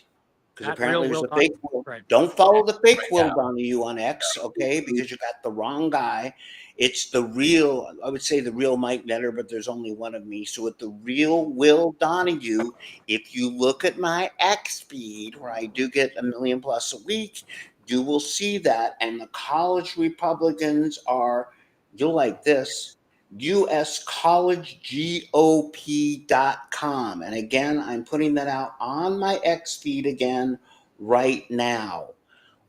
Because At apparently Real there's Will a fake Donahue, Will. right. Don't follow the fake Right Will now. Donahue on X, okay? Because you got the wrong guy. It's the real, I would say the real Mike Netter, but there's only one of me. So with the real Will Donahue, if you look at my X feed, where I do get 1 million plus a week, you will see that. And the college Republicans are, you'll like this, uscollegegop.com. And again, I'm putting that out on my X feed again right now.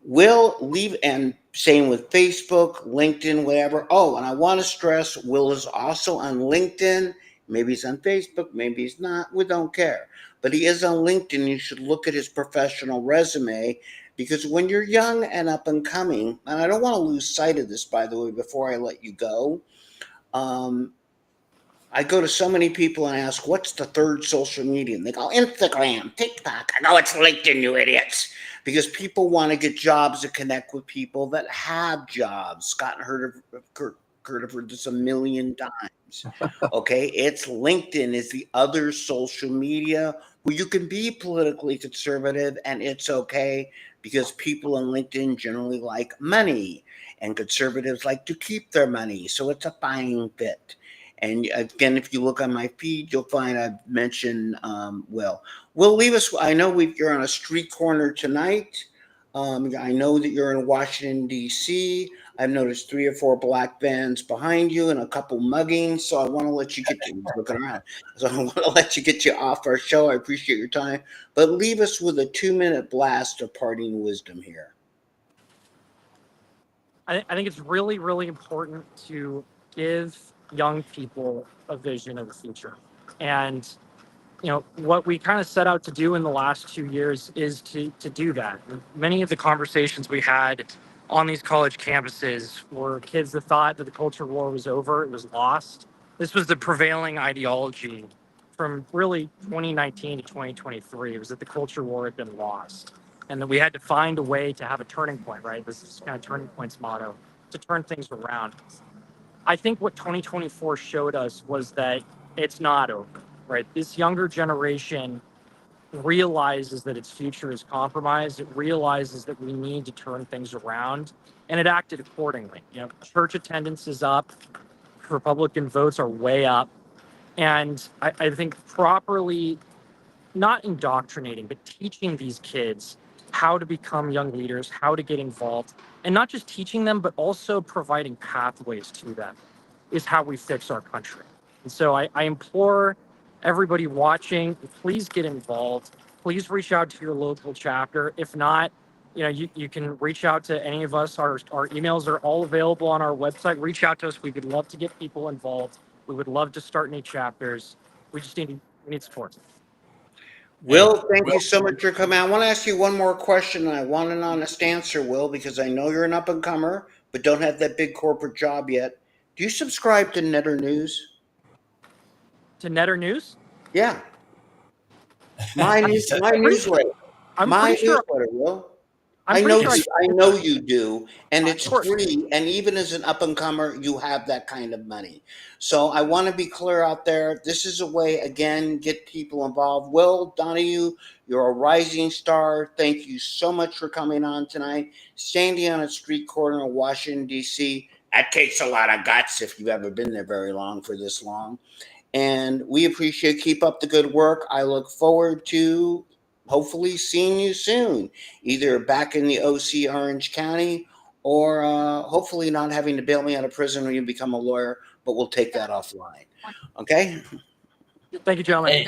Will leave, and same with Facebook, LinkedIn, whatever. Oh, and I want to stress Will is also on LinkedIn. Maybe he's on Facebook, maybe he's not. We don't care. But he is on LinkedIn. You should look at his professional resume, because when you're young and up and coming, and I don't want to lose sight of this, by the way, before I let you go. I go to so many people and ask, what's the third social media? And they go, Instagram, TikTok. I go, it's LinkedIn, you idiots. Because people want to get jobs to connect with people that have jobs. Scott heard of Kurt have heard this 1 million times. Okay, it's LinkedIn is the other social media where you can be politically conservative, and it's okay because people on LinkedIn generally like money, and conservatives like to keep their money. So it's a fine fit. And again, if you look on my feed, you'll find I've mentioned Will. Will, leave us. I know you're on a street corner tonight. I know that you're in Washington, D.C. I've noticed 3 or 4 black vans behind you and a couple muggings. So I want to let you get looking around. So I want to let you get you off our show. I appreciate your time. But leave us with a 2-minute blast of parting wisdom here. I think it's really, really important to give young people a vision of the future. And, what we kind of set out to do in the last 2 years is to do that. Many of the conversations we had on these college campuses were kids that thought that the culture war was over, it was lost. This was the prevailing ideology from really 2019 to 2023. It was that the culture war had been lost and that we had to find a way to have a turning point, right? This is kind of turning points motto to turn things around. I think what 2024 showed us was that it's not over, right? This younger generation realizes that its future is compromised. It realizes that we need to turn things around, and it acted accordingly. Church attendance is up, Republican votes are way up, and I think properly not indoctrinating, but teaching these kids how to become young leaders, how to get involved, and not just teaching them, but also providing pathways to them is how we fix our country. And so I implore everybody watching, please get involved. Please reach out to your local chapter. If not, you can reach out to any of us. Our emails are all available on our website. Reach out to us. We would love to get people involved. We would love to start new chapters. We just need support. Will, thank Will, you so much for coming. I want to ask you one more question, and I want an honest answer, Will, because I know you're an up and comer, but don't have that big corporate job yet. Do you subscribe to Netter News? To Netter News? Yeah, my Pretty newsletter. I'm My pretty sure. newsletter, Will. I'm I know pretty sure. I know you do, and it's Of course. free. And even as an up and comer, you have that kind of money. So I want to be clear out there. This is a way, again, get people involved. Will Donahue, you're a rising star. Thank you so much for coming on tonight. Standing on a street corner in Washington D.C. That takes a lot of guts if you've ever been there very long for this long. And we appreciate. Keep up the good work. I look forward to hopefully seeing you soon, either back in the OC Orange County or hopefully not having to bail me out of prison when you become a lawyer, but we'll take that offline. Okay? Thank you, gentlemen. hey,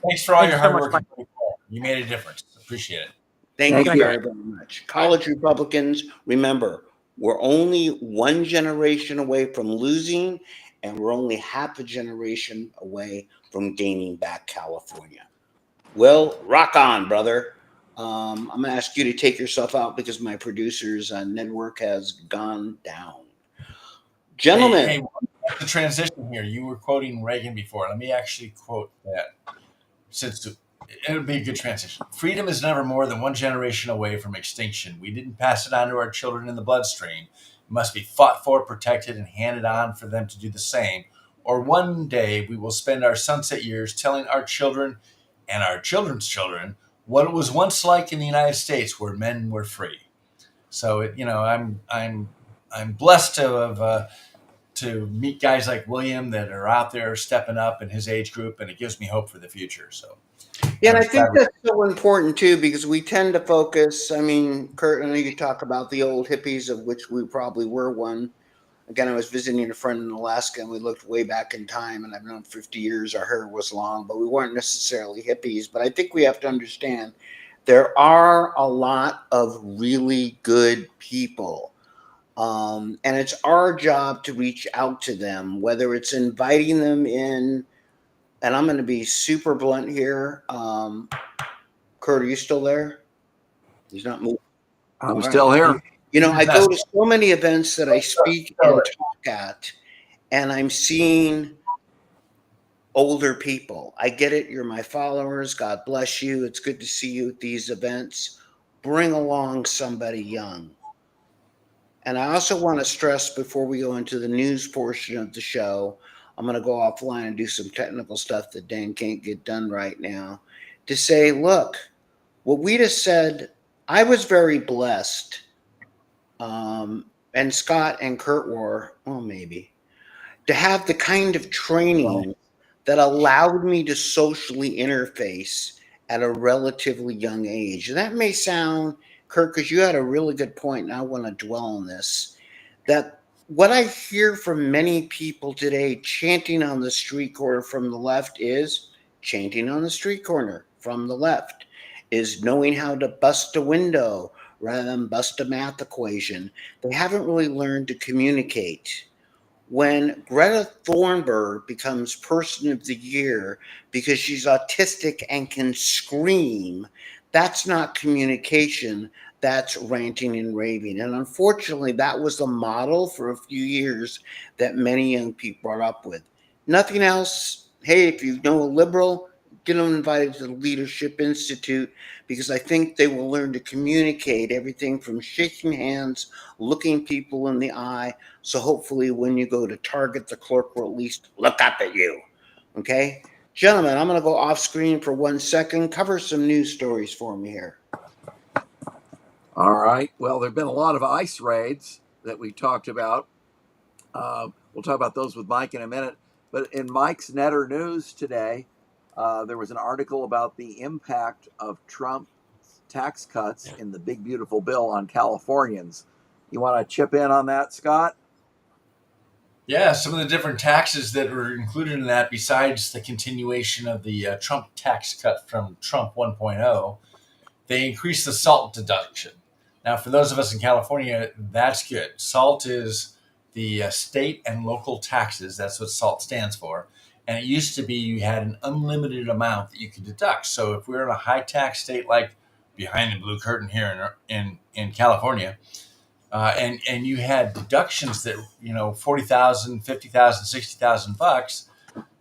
thanks for all Thank your you so hard much, work. You made a difference. Appreciate it. Thank Thank you you. very, very much. College Republicans, remember, we're only one generation away from losing, and we're only half a generation away from gaining back California. Will, rock on, brother. I'm going to ask you to take yourself out because my producer's network has gone down. Gentlemen. Hey, the transition here. You were quoting Reagan before. Let me actually quote that. Since it would be a good transition. Freedom is never more than one generation away from extinction. We didn't pass it on to our children in the bloodstream. It must be fought for, protected, and handed on for them to do the same. Or one day we will spend our sunset years telling our children and our children's children what it was once like in the United States, where men were free. So I'm blessed to have to meet guys like William that are out there stepping up in his age group, and it gives me hope for the future. So Yeah, and I think that's so important too, because we tend to focus. I mean, Kurt, I know you talk about the old hippies, of which we probably were one. Again, I was visiting a friend in Alaska, and we looked way back in time, and I've known 50 years our hair was long, but we weren't necessarily hippies. But I think we have to understand there are a lot of really good people. And it's our job to reach out to them, whether it's inviting them in. And I'm going to be super blunt here. Kurt, are you still there? He's not moving. I'm still here. I go to so many events that I speak and talk at, and I'm seeing older people. I get it. You're my followers. God bless you. It's good to see you at these events. Bring along somebody young. And I also want to stress before we go into the news portion of the show, I'm going to go offline and do some technical stuff that Dan can't get done right now, to say, look, what we just said, I was very blessed. And Scott and Kurt were, well, maybe, to have the kind of training that allowed me to socially interface at a relatively young age. And that may sound, Kurt, because you had a really good point, and I want to dwell on this, that what I hear from many people today chanting on the street corner from the left is chanting on the street corner from the left, is knowing how to bust a window rather than bust a math equation. They haven't really learned to communicate. When Greta Thunberg becomes Person of the Year because she's autistic and can scream, that's not communication. That's ranting and raving. And unfortunately, that was the model for a few years that many young people brought up with. Nothing else. Hey, if you know a liberal, get them invited to the Leadership Institute, because I think they will learn to communicate everything from shaking hands, looking people in the eye. So hopefully when you go to Target, the clerk will at least look up at you. Okay? Gentlemen, I'm going to go off screen for 1 second. Cover some news stories for me here. All right. Well, there have been a lot of ICE raids that we talked about. We'll talk about those with Mike in a minute. But in Mike's Netter News today, there was an article about the impact of Trump's tax cuts in the big, beautiful bill on Californians. You want to chip in on that, Scott? Yeah, some of the different taxes that were included in that, besides the continuation of the Trump tax cut from Trump 1.0, they increased the SALT deduction. Now, for those of us in California, that's good. SALT is the state and local taxes. That's what SALT stands for. And it used to be you had an unlimited amount that you could deduct. So if we're in a high tax state like behind the blue curtain here in California, and you had deductions that, $40,000, $50,000,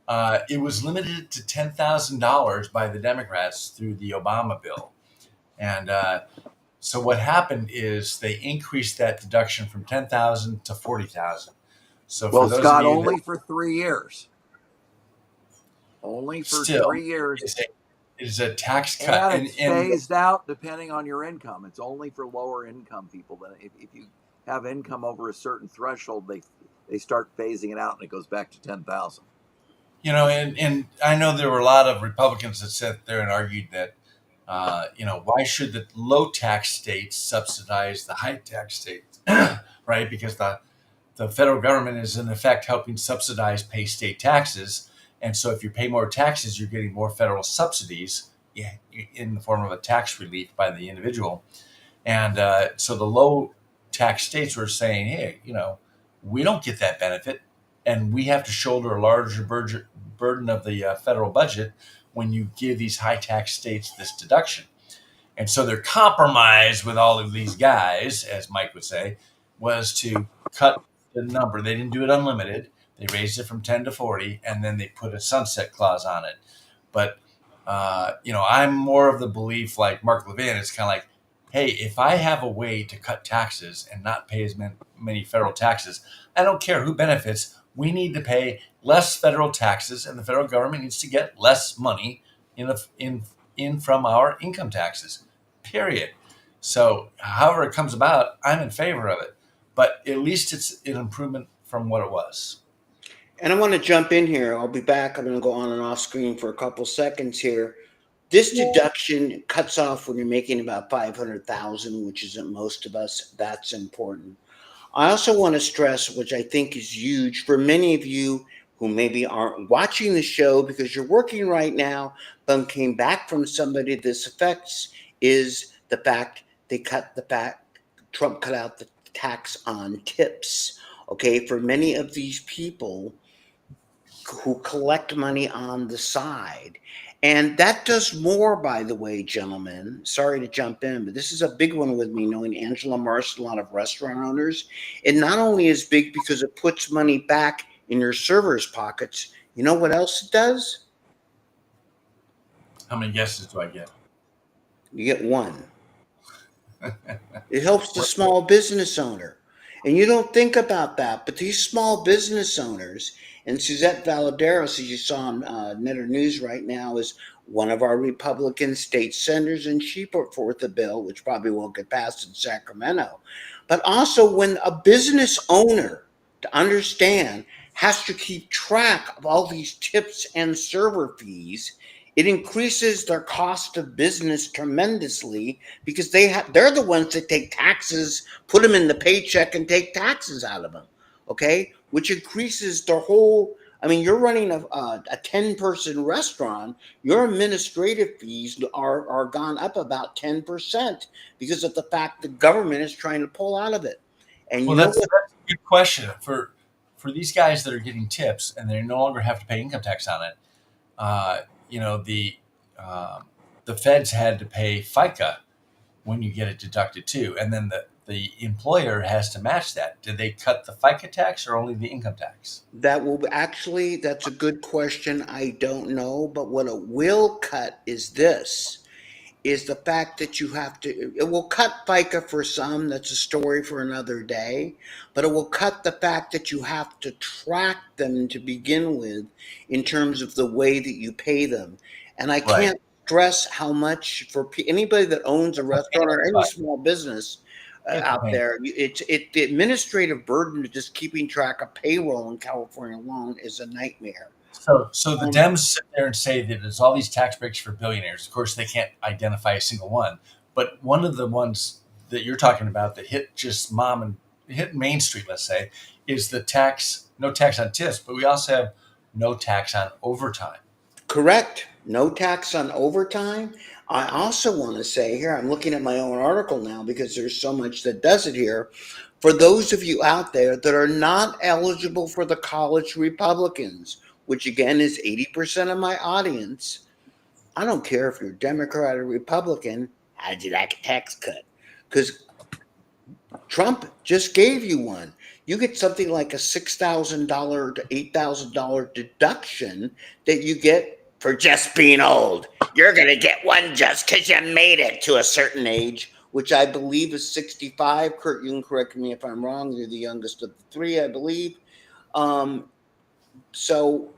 $60,000, it was limited to $10,000 by the Democrats through the Obama bill. And so what happened is they increased that deduction from 10,000 to 40,000. So Well, for those Scott, of you only for 3 years. Only for still 3 years. it is a tax cut, And it's phased out depending on your income. It's only for lower income people. Then if you have income over a certain threshold, they start phasing it out and it goes back to 10,000. And I know there were a lot of Republicans that sat there and argued that, why should the low tax states subsidize the high tax states, right? Because the federal government is in effect helping subsidize pay state taxes. And so if you pay more taxes, you're getting more federal subsidies in the form of a tax relief by the individual. And so the low tax states were saying, hey, we don't get that benefit, and we have to shoulder a larger burden of the federal budget when you give these high tax states this deduction. And so their compromise with all of these guys, as Mike would say, was to cut the number. They didn't do it unlimited. They raised it from 10 to 40, and then they put a sunset clause on it. But, I'm more of the belief, like Mark Levin, it's kind of like, hey, if I have a way to cut taxes and not pay as many federal taxes, I don't care who benefits. We need to pay less federal taxes, and the federal government needs to get less money in from our income taxes, period. So however it comes about, I'm in favor of it. But at least it's an improvement from what it was. And I want to jump in here. I'll be back. I'm going to go on and off screen for a couple seconds here. This deduction cuts off when you're making about 500,000, which isn't most of us. That's important. I also want to stress, which I think is huge for many of you who maybe aren't watching the show because you're working right now, but came back from somebody this affects, is the fact Trump cut out the tax on tips. Okay, for many of these people who collect money on the side. And that does more, by the way, gentlemen. Sorry to jump in, but this is a big one with me, knowing Angela Marst, a lot of restaurant owners. It not only is big because it puts money back in your servers' pockets. You know what else it does? How many guesses do I get? You get one. It helps the small business owner. And you don't think about that, but these small business owners, and Suzette Valaderos, as you saw on Netter News right now, is one of our Republican state senators, and she put forth a bill, which probably won't get passed in Sacramento. But also when a business owner, to understand, has to keep track of all these tips and server fees, it increases their cost of business tremendously because they're the ones that take taxes, put them in the paycheck, and take taxes out of them. Okay, which increases their whole. I mean, you're running a 10-person restaurant. Your administrative fees are gone up about 10% because of the fact the government is trying to pull out of it. And that's a good question for these guys that are getting tips and they no longer have to pay income tax on it. The feds had to pay FICA when you get it deducted too, and then the employer has to match that. Did they cut the FICA tax or only the income tax? That's a good question. I don't know, but what it will cut is this. is the fact that you have to, it will cut FICA for some, that's a story for another day, but it will cut the fact that you have to track them to begin with in terms of the way that you pay them. And I Right. can't stress how much for anybody that owns a restaurant or any small business It's a out pain. there, the administrative burden of just keeping track of payroll in California alone is a nightmare. So the Dems sit there and say that there's all these tax breaks for billionaires. Of course, they can't identify a single one, but one of the ones that you're talking about that hit just hit Main Street, let's say, is the no tax on tips, but we also have no tax on overtime. Correct. No tax on overtime. I also want to say here, I'm looking at my own article now because there's so much that does it here. For those of you out there that are not eligible for the college Republicans, which again is 80% of my audience, I don't care if you're Democrat or Republican, how'd you like a tax cut? Because Trump just gave you one. You get something like a $6,000 to $8,000 deduction that you get for just being old. You're going to get one just because you made it to a certain age, which I believe is 65. Kurt, you can correct me if I'm wrong. You're the youngest of the three, I believe. So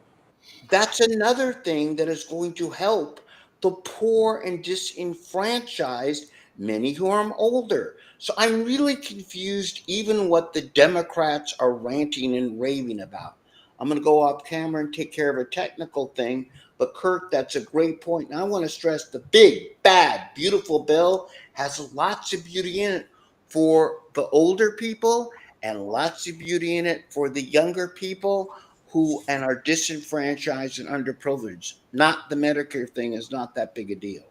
that's another thing that is going to help the poor and disenfranchised, many who are older. So I'm really confused even what the Democrats are ranting and raving about. I'm going to go off camera and take care of a technical thing. But Kurt, that's a great point. And I want to stress the big, bad, beautiful bill has lots of beauty in it for the older people and lots of beauty in it for the younger people who and are disenfranchised and underprivileged. Not the Medicare thing is not that big a deal.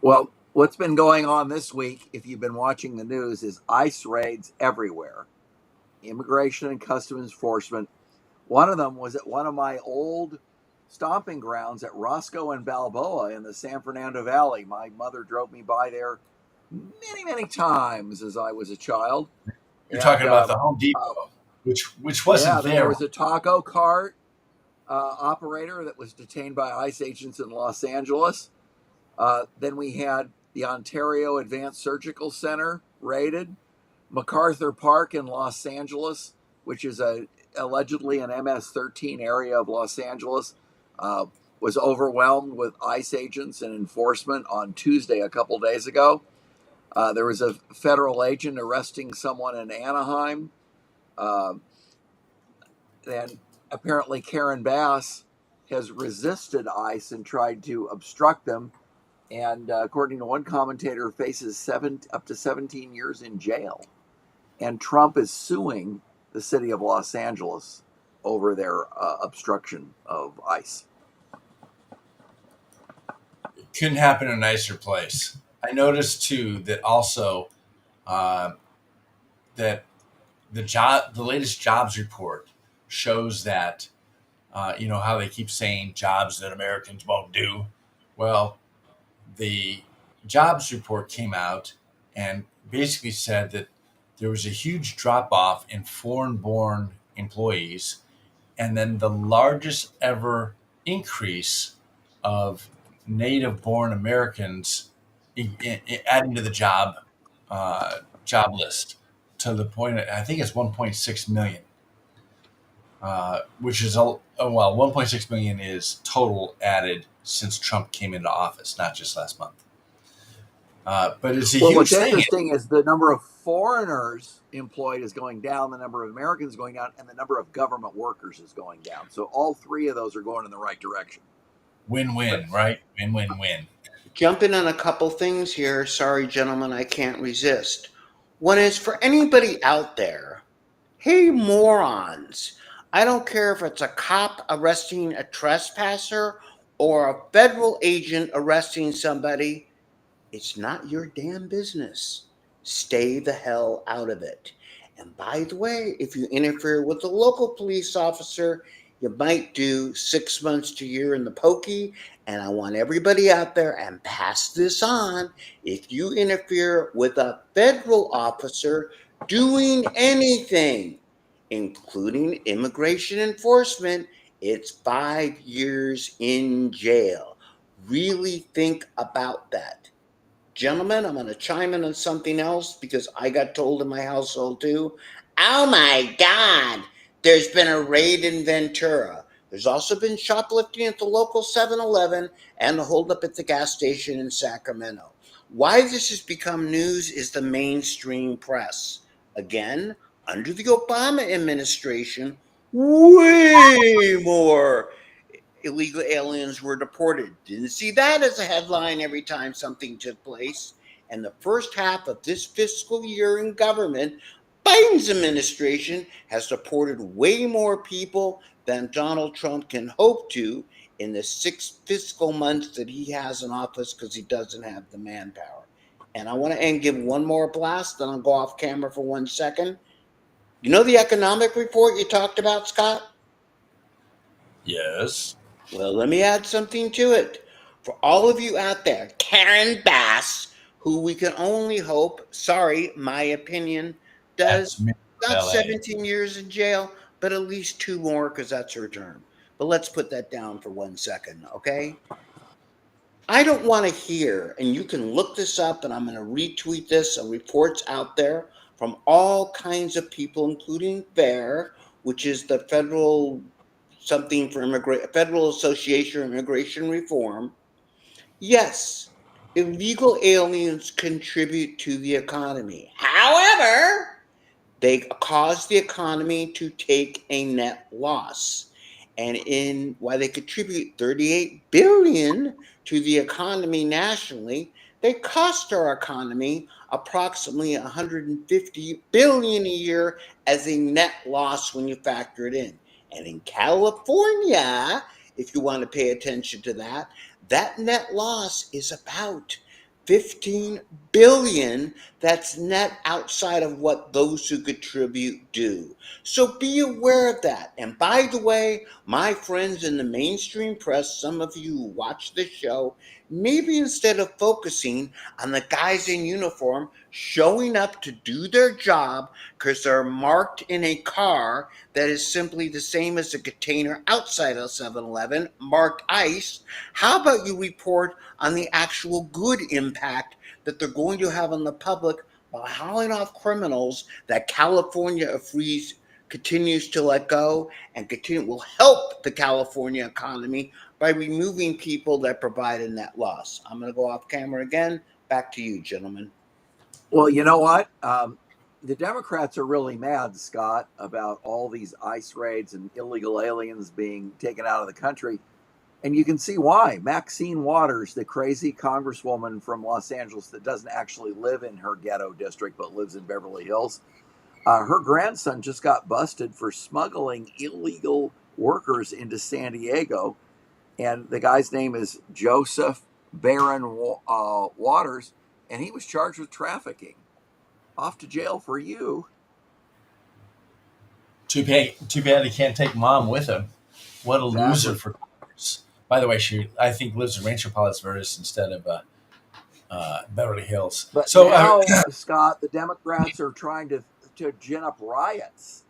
Well, what's been going on this week, if you've been watching the news, is ICE raids everywhere. Immigration and Customs Enforcement. One of them was at one of my old stomping grounds at Roscoe and Balboa in the San Fernando Valley. My mother drove me by there many, many times as I was a child. You're talking about the Home Depot, which wasn't there. There was a taco cart operator that was detained by ICE agents in Los Angeles. Then we had the Ontario Advanced Surgical Center raided. MacArthur Park in Los Angeles, which is allegedly an MS-13 area of Los Angeles, was overwhelmed with ICE agents and enforcement on Tuesday, a couple days ago. There was a federal agent arresting someone in Anaheim. And apparently Karen Bass has resisted ICE and tried to obstruct them. And according to one commentator, faces up to 17 years in jail. And Trump is suing the city of Los Angeles over their obstruction of ICE. It couldn't happen in a nicer place. I noticed too that also that the latest jobs report shows that how they keep saying jobs that Americans won't do. Well, the jobs report came out and basically said that there was a huge drop off in foreign-born employees, and then the largest ever increase of native-born Americans adding to the job list to the point I think it's 1.6 million, which is 1.6 million is total added since Trump came into office, not just last month. But it's a huge What's thing. interesting is the number of foreigners employed is going down, the number of Americans is going down, and the number of government workers is going down. So all three of those are going in the right direction. Win-win, right? Win-win-win. Jumping on a couple things here. Sorry, gentlemen, I can't resist. One is for anybody out there, hey, morons. I don't care if it's a cop arresting a trespasser or a federal agent arresting somebody. It's not your damn business. Stay the hell out of it. And by the way, if you interfere with a local police officer, you might do 6 months to a year in the pokey. And I want everybody out there and pass this on. If you interfere with a federal officer doing anything, including immigration enforcement, it's 5 years in jail. really think about that. Gentlemen, I'm going to chime in on something else because I got told in my household too. Oh my God, there's been a raid in Ventura. There's also been shoplifting at the local 7-Eleven and the holdup at the gas station in Sacramento. Why this has become news is the mainstream press. Again, under the Obama administration, way more illegal aliens were deported. Didn't see that as a headline every time something took place. And the first half of this fiscal year in government, Biden's administration has deported way more people than Donald Trump can hope to in the 6 fiscal months that he has in office because he doesn't have the manpower. And I want to give one more blast, then I'll go off camera for 1 second. You know the economic report you talked about, Scott? Yes. Well, let me add something to it. For all of you out there, Karen Bass, who we can only hope, sorry, my opinion, does That's Mayor of not LA. 17 years in jail, but at least 2 more because that's her term. But let's put that down for 1 second, okay? I don't want to hear, and you can look this up, and I'm going to retweet this, reports out there from all kinds of people, including FAIR, which is the federal something for Federal Association for Immigration Reform. Yes, illegal aliens contribute to the economy. However, they cause the economy to take a net loss. And in why they contribute 38 billion to the economy nationally, they cost our economy approximately 150 billion a year as a net loss when you factor it in. And in California, if you want to pay attention to that, that net loss is about 15 billion. That's net outside of what those who contribute do. So be aware of that. And by the way, my friends in the mainstream press, some of you who watch this show, maybe instead of focusing on the guys in uniform showing up to do their job because they're marked in a car that is simply the same as a container outside of 7-Eleven, marked ICE, how about you report on the actual good impact that they're going to have on the public by hauling off criminals that California frees continues to let go and will help the California economy by removing people that provide a net loss. I'm going to go off camera again. Back to you, gentlemen. Well, you know what? The Democrats are really mad, Scott, about all these ICE raids and illegal aliens being taken out of the country. And you can see why. Maxine Waters, the crazy congresswoman from Los Angeles that doesn't actually live in her ghetto district but lives in Beverly Hills, her grandson just got busted for smuggling illegal workers into San Diego. And the guy's name is Joseph Barron Waters, and he was charged with trafficking. Off to jail for you. Too bad he can't take mom with him. What a loser Exactly. for Congress. By the way, she I think lives in Rancho Palos Verdes instead of Beverly Hills. But So now, Scott, the Democrats are trying to gin up riots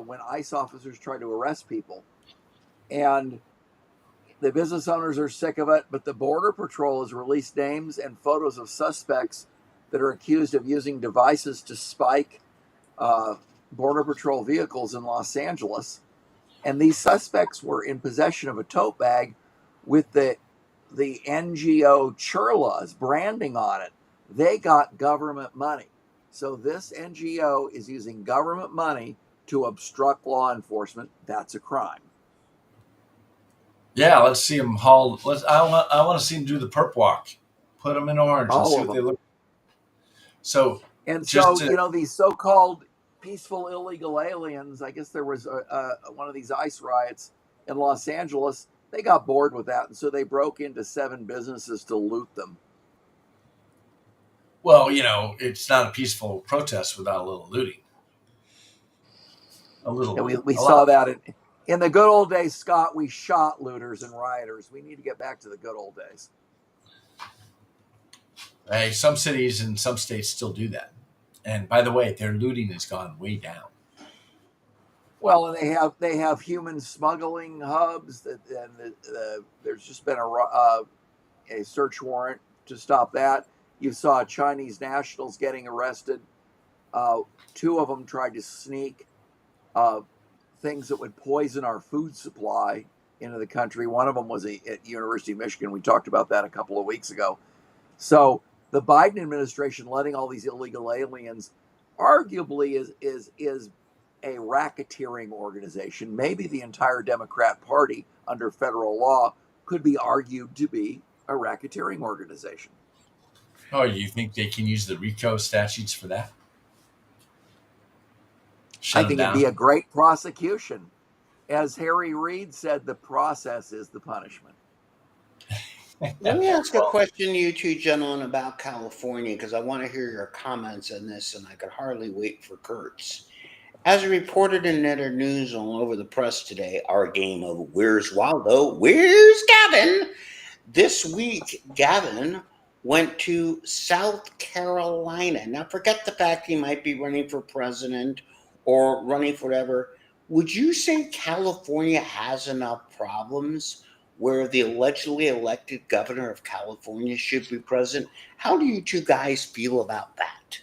when ICE officers try to arrest people. And the business owners are sick of it, but the Border Patrol has released names and photos of suspects that are accused of using devices to spike Border Patrol vehicles in Los Angeles. And these suspects were in possession of a tote bag with the NGO Churla's branding on it. They got government money. So this NGO is using government money to obstruct law enforcement. That's a crime. yeah, let's see him haul. I want to see him do the perp walk. Put them in orange and All see of what they them. look. So And just so, to, these so-called peaceful illegal aliens, I guess there was one of these ICE riots in Los Angeles. They got bored with that. And so they broke into 7 businesses to loot them. well, it's not a peaceful protest without a little looting. A little And bit, we a lot. saw that in the good old days, Scott, we shot looters and rioters. We need to get back to the good old days. Hey, some cities and some states still do that. And by the way, their looting has gone way down. Well, and they have human smuggling hubs. There's just been a search warrant to stop that. You saw Chinese nationals getting arrested. Two of them tried to sneak things that would poison our food supply into the country. One of them was at University of Michigan. We talked about that a couple of weeks ago. So the Biden administration letting all these illegal aliens arguably is a racketeering organization. Maybe the entire Democrat Party under federal law could be argued to be a racketeering organization. Oh, you think they can use the RICO statutes for that? I think it'd be a great prosecution. As Harry Reid said, the process is the punishment. Let me ask a question to you two gentlemen about California, because I want to hear your comments on this, and I could hardly wait for Kurt's. As reported in Netter News all over the press today, our game of Where's Waldo? Where's Gavin? This week, Gavin went to South Carolina. Now, forget the fact he might be running for president or running for whatever. Would you say California has enough problems where the allegedly elected governor of California should be president? How do you two guys feel about that?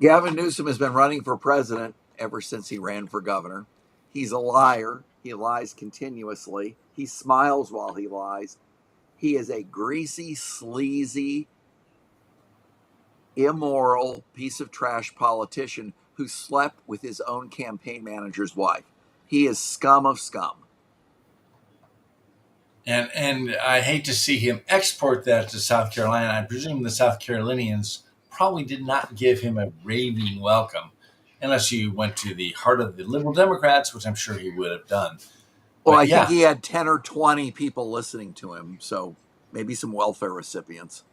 Gavin Newsom has been running for president ever since he ran for governor. He's a liar. He lies continuously. He smiles while he lies. He is a greasy, sleazy, immoral piece of trash politician who slept with his own campaign manager's wife. He is scum of scum. And I hate to see him export that to South Carolina. I presume the South Carolinians probably did not give him a raving welcome, unless you went to the heart of the liberal Democrats, which I'm sure he would have done. Well, I think he had 10 or 20 people listening to him, so maybe some welfare recipients.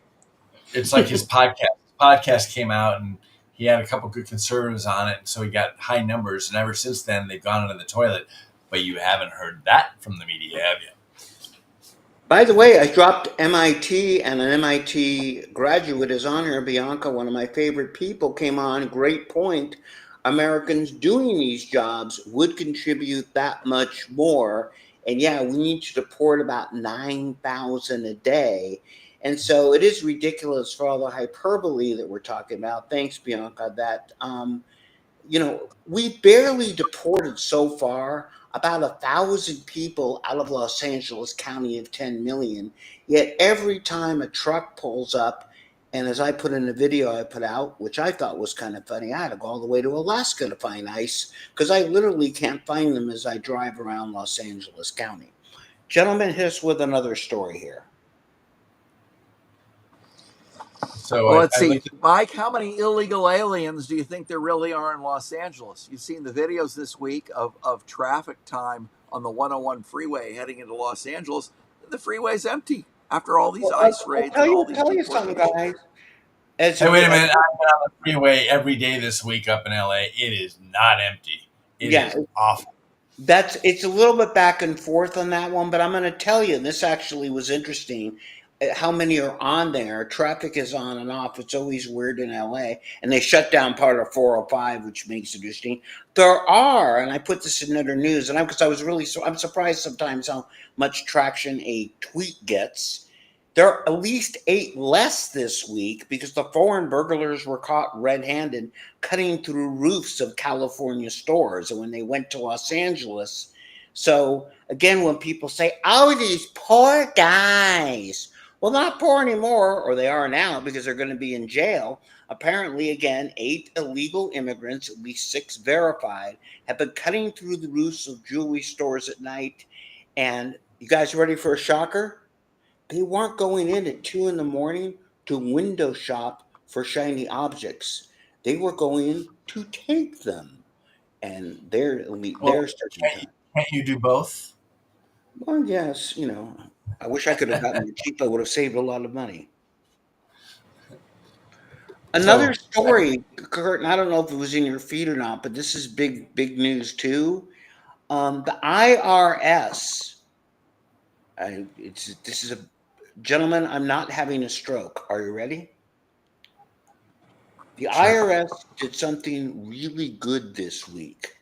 It's like his podcast. His podcast came out, and he had a couple good conservatives on it, so he got high numbers. And ever since then, they've gone into the toilet. But you haven't heard that from the media, have you? By the way, I dropped MIT, and an MIT graduate is on here. Bianca, one of my favorite people, came on. Great point. Americans doing these jobs would contribute that much more. And yeah, we need to deport about 9,000 a day. And so it is ridiculous for all the hyperbole that we're talking about. Thanks, Bianca, that, we barely deported so far about 1,000 people out of Los Angeles County of 10 million. Yet every time a truck pulls up, and as I put in the video I put out, which I thought was kind of funny, I had to go all the way to Alaska to find ICE because I literally can't find them as I drive around Los Angeles County. Gentlemen, hit us with another story here. So let's see, Mike, how many illegal aliens do you think there really are in Los Angeles? You've seen the videos this week of traffic time on the 101 freeway heading into Los Angeles. The freeway's empty after all these ICE raids. I'll tell you something, guys. Hey, wait a minute. I've been on the freeway every day this week up in LA. It is not empty. It is awful. It's a little bit back and forth on that one, but I'm going to tell you, this actually was interesting. How many are on there? Traffic is on and off. It's always weird in LA, and they shut down part of 405, which makes it interesting. There are, and I put this in Netter News, and I'm surprised sometimes how much traction a tweet gets. There are at least 8 less this week because the foreign burglars were caught red-handed cutting through roofs of California stores, and when they went to Los Angeles. So again, when people say, "Oh, these poor guys." Well, not poor anymore, or they are now because they're going to be in jail. Apparently, again, 8 illegal immigrants, at least 6 verified, have been cutting through the roofs of jewelry stores at night. And you guys ready for a shocker? They weren't going in at 2 a.m. to window shop for shiny objects. They were going to take them. And they're starting. Can't you do both? Well, yes, I wish I could have gotten it cheap. I would have saved a lot of money. Another story, Kurt, and I don't know if it was in your feed or not, but this is big news too. The IRS. This is a gentlemen. I'm not having a stroke. Are you ready? The IRS did something really good this week.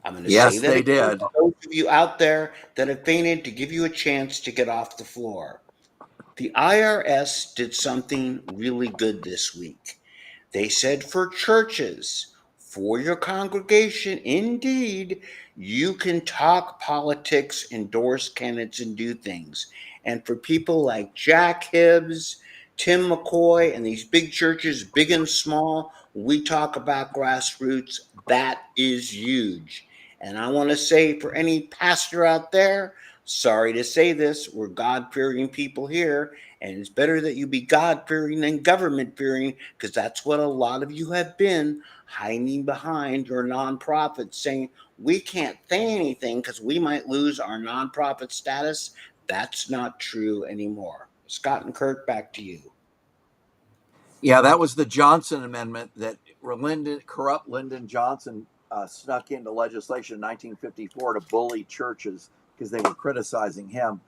I'm going to say Yes, that they again did. for those of you out there that have fainted to give you a chance to get off the floor. The IRS did something really good this week. They said for churches, for your congregation, indeed, you can talk politics, endorse candidates, and do things. And for people like Jack Hibbs, Tim McCoy, and these big churches, big and small, we talk about grassroots. That is huge. And I want to say for any pastor out there, sorry to say this, we're God fearing people here. And it's better that you be God fearing than government fearing, because that's what a lot of you have been, hiding behind your nonprofit saying, we can't say anything because we might lose our nonprofit status. That's not true anymore. Scott and Kirk, back to you. Yeah, that was the Johnson Amendment that corrupt Lyndon Johnson snuck into legislation in 1954 to bully churches because they were criticizing him.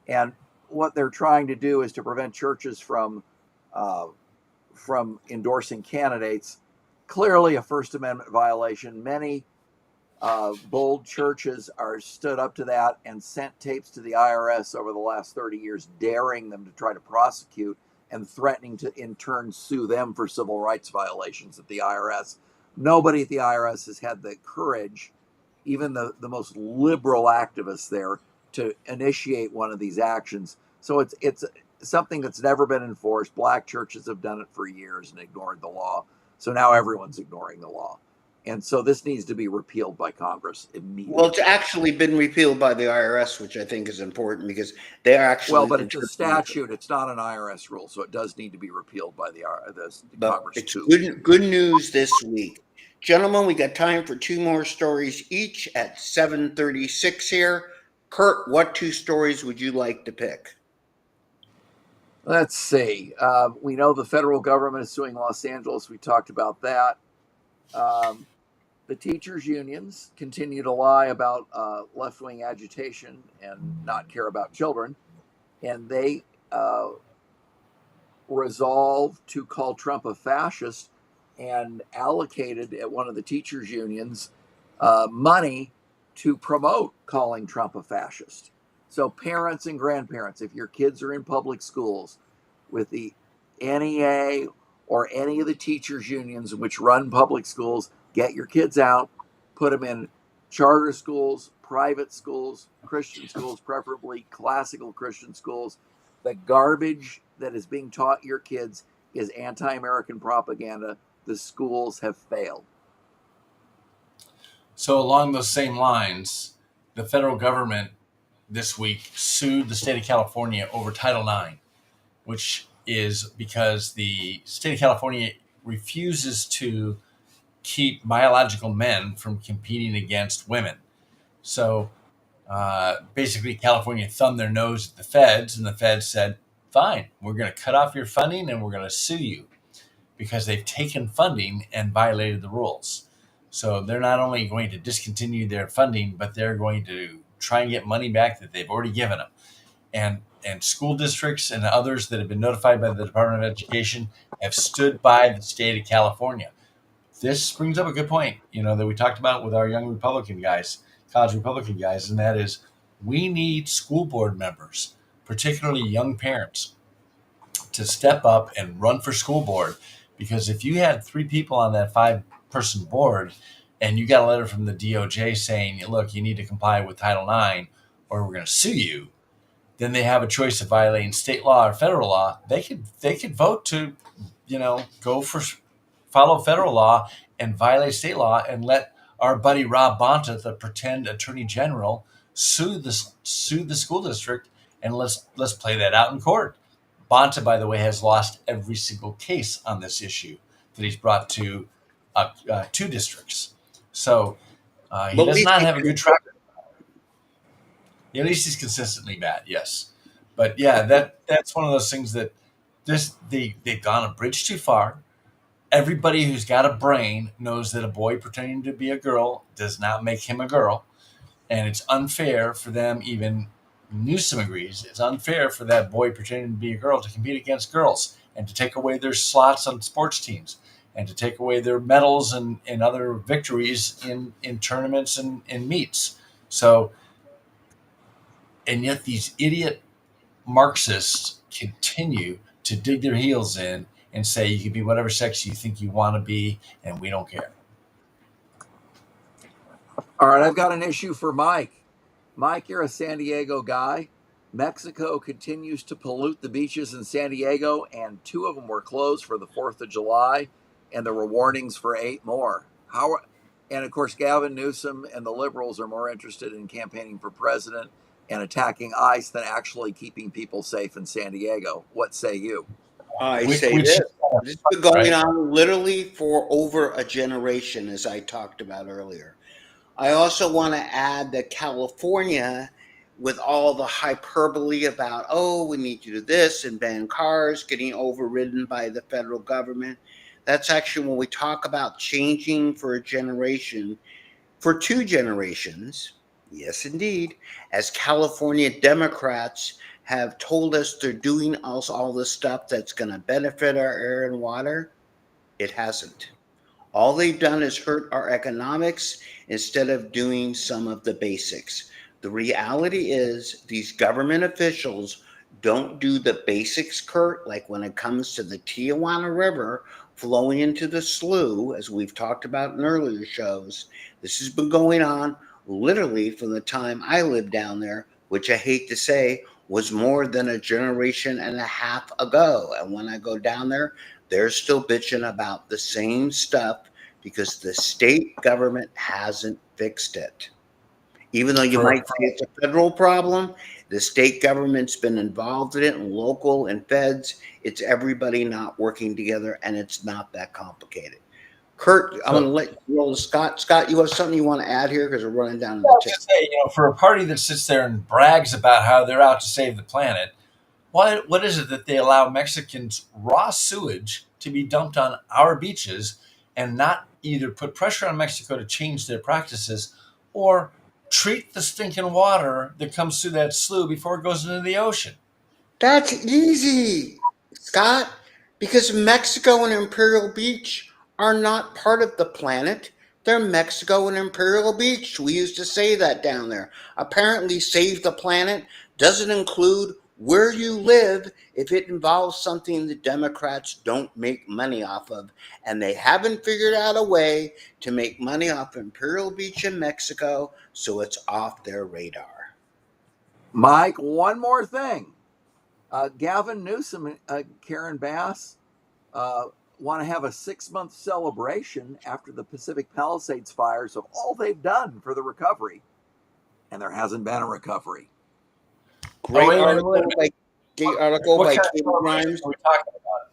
And what they're trying to do is to prevent churches uh, from endorsing candidates. Clearly, a First Amendment violation. Many bold churches are stood up to that and sent tapes to the IRS over the last 30 years, daring them to try to prosecute and threatening to in turn sue them for civil rights violations at the IRS. Nobody at the IRS has had the courage, even the most liberal activists there, to initiate one of these actions. So it's something that's never been enforced. Black churches have done it for years and ignored the law. So now everyone's ignoring the law. And so this needs to be repealed by Congress immediately. Well, it's actually been repealed by the IRS, which I think is important because they are actually. Well, but it's a statute. It's not an IRS rule, so it does need to be repealed by the Congress it's too. good news this week. Gentlemen, we got time for two more stories each at 7:36 here. Kurt, what two stories would you like to pick? Let's see. We know the federal government is suing Los Angeles. We talked about that. The teachers' unions continue to lie about left-wing agitation and not care about children. And they resolved to call Trump a fascist and allocated at one of the teachers' unions money to promote calling Trump a fascist. So parents and grandparents, if your kids are in public schools with the NEA or any of the teachers' unions which run public schools, get your kids out, put them in charter schools, private schools, Christian schools, preferably classical Christian schools. The garbage that is being taught your kids is anti-American propaganda. The schools have failed. So along those same lines, the federal government this week sued the state of California over Title IX, which is because the state of California refuses to keep biological men from competing against women. So basically, California thumbed their nose at the feds, and the feds said, fine, we're going to cut off your funding and we're going to sue you because they've taken funding and violated the rules. So they're not only going to discontinue their funding, but they're going to try and get money back that they've already given them. And school districts and others that have been notified by the Department of Education have stood by the state of California. This brings up a good point, that we talked about with our young Republican guys, college Republican guys, and that is we need school board members, particularly young parents, to step up and run for school board. Because if you had 3 people on that 5-person board and you got a letter from the DOJ saying, look, you need to comply with Title IX or we're going to sue you, then they have a choice of violating state law or federal law. They could vote to, follow federal law and violate state law and let our buddy Rob Bonta, the pretend attorney general, sue the school district, and let's play that out in court. Bonta, by the way, has lost every single case on this issue that he's brought to 2 districts. So he does not have a good track record. At least he's consistently bad, yes. But yeah, that's one of those things that they've gone a bridge too far. Everybody who's got a brain knows that a boy pretending to be a girl does not make him a girl. And it's unfair for them, even Newsom agrees, it's unfair for that boy pretending to be a girl to compete against girls and to take away their slots on sports teams. and to take away their medals and other victories in tournaments and meets. So, and yet these idiot Marxists continue to dig their heels in and say you can be whatever sex you think you want to be, and we don't care. All right, I've got an issue for Mike. Mike, you're a San Diego guy. Mexico continues to pollute the beaches in San Diego, and 2 of them were closed for the 4th of July, and there were warnings for 8 more. And of course, Gavin Newsom and the liberals are more interested in campaigning for president and attacking ICE than actually keeping people safe in San Diego. What say you? I Which, say which this. This has been going right? on literally for over a generation, as I talked about earlier. I also want to add that California, with all the hyperbole about, oh, we need to do this and ban cars getting overridden by the federal government, that's actually when we talk about changing for a generation, for 2 generations. Yes, indeed. As California Democrats have told us they're doing all this stuff that's going to benefit our air and water, it hasn't. All they've done is hurt our economics instead of doing some of the basics. The reality is these government officials don't do the basics, Kurt, like when it comes to the Tijuana River flowing into the slough, as we've talked about in earlier shows. This has been going on literally from the time I lived down there, which I hate to say was more than a generation and a half ago. And when I go down there, they're still bitching about the same stuff because the state government hasn't fixed it. Even though you might say it's a federal problem, the state government's been involved in it, and local and feds. It's everybody not working together, and it's not that complicated. Kurt, I'm going to let you roll to Scott. Scott, you have something you want to add here because we're running down to I the was tip. gonna say, for a party that sits there and brags about how they're out to save the planet, what is it that they allow Mexicans' raw sewage to be dumped on our beaches and not either put pressure on Mexico to change their practices or treat the stinking water that comes through that slough before it goes into the ocean? That's easy, Scott, because Mexico and Imperial Beach are not part of the planet. They're Mexico and Imperial Beach. We used to say that down there. Apparently, save the planet doesn't include where you live if it involves something the Democrats don't make money off of. And they haven't figured out a way to make money off Imperial Beach in Mexico, so it's off their radar. Mike, one more thing. Gavin Newsom and Karen Bass want to have a 6-month celebration after the Pacific Palisades fires of all they've done for the recovery. And there hasn't been a recovery. Great wait, article by What kind of Katie celebration Grimes. are we talking about?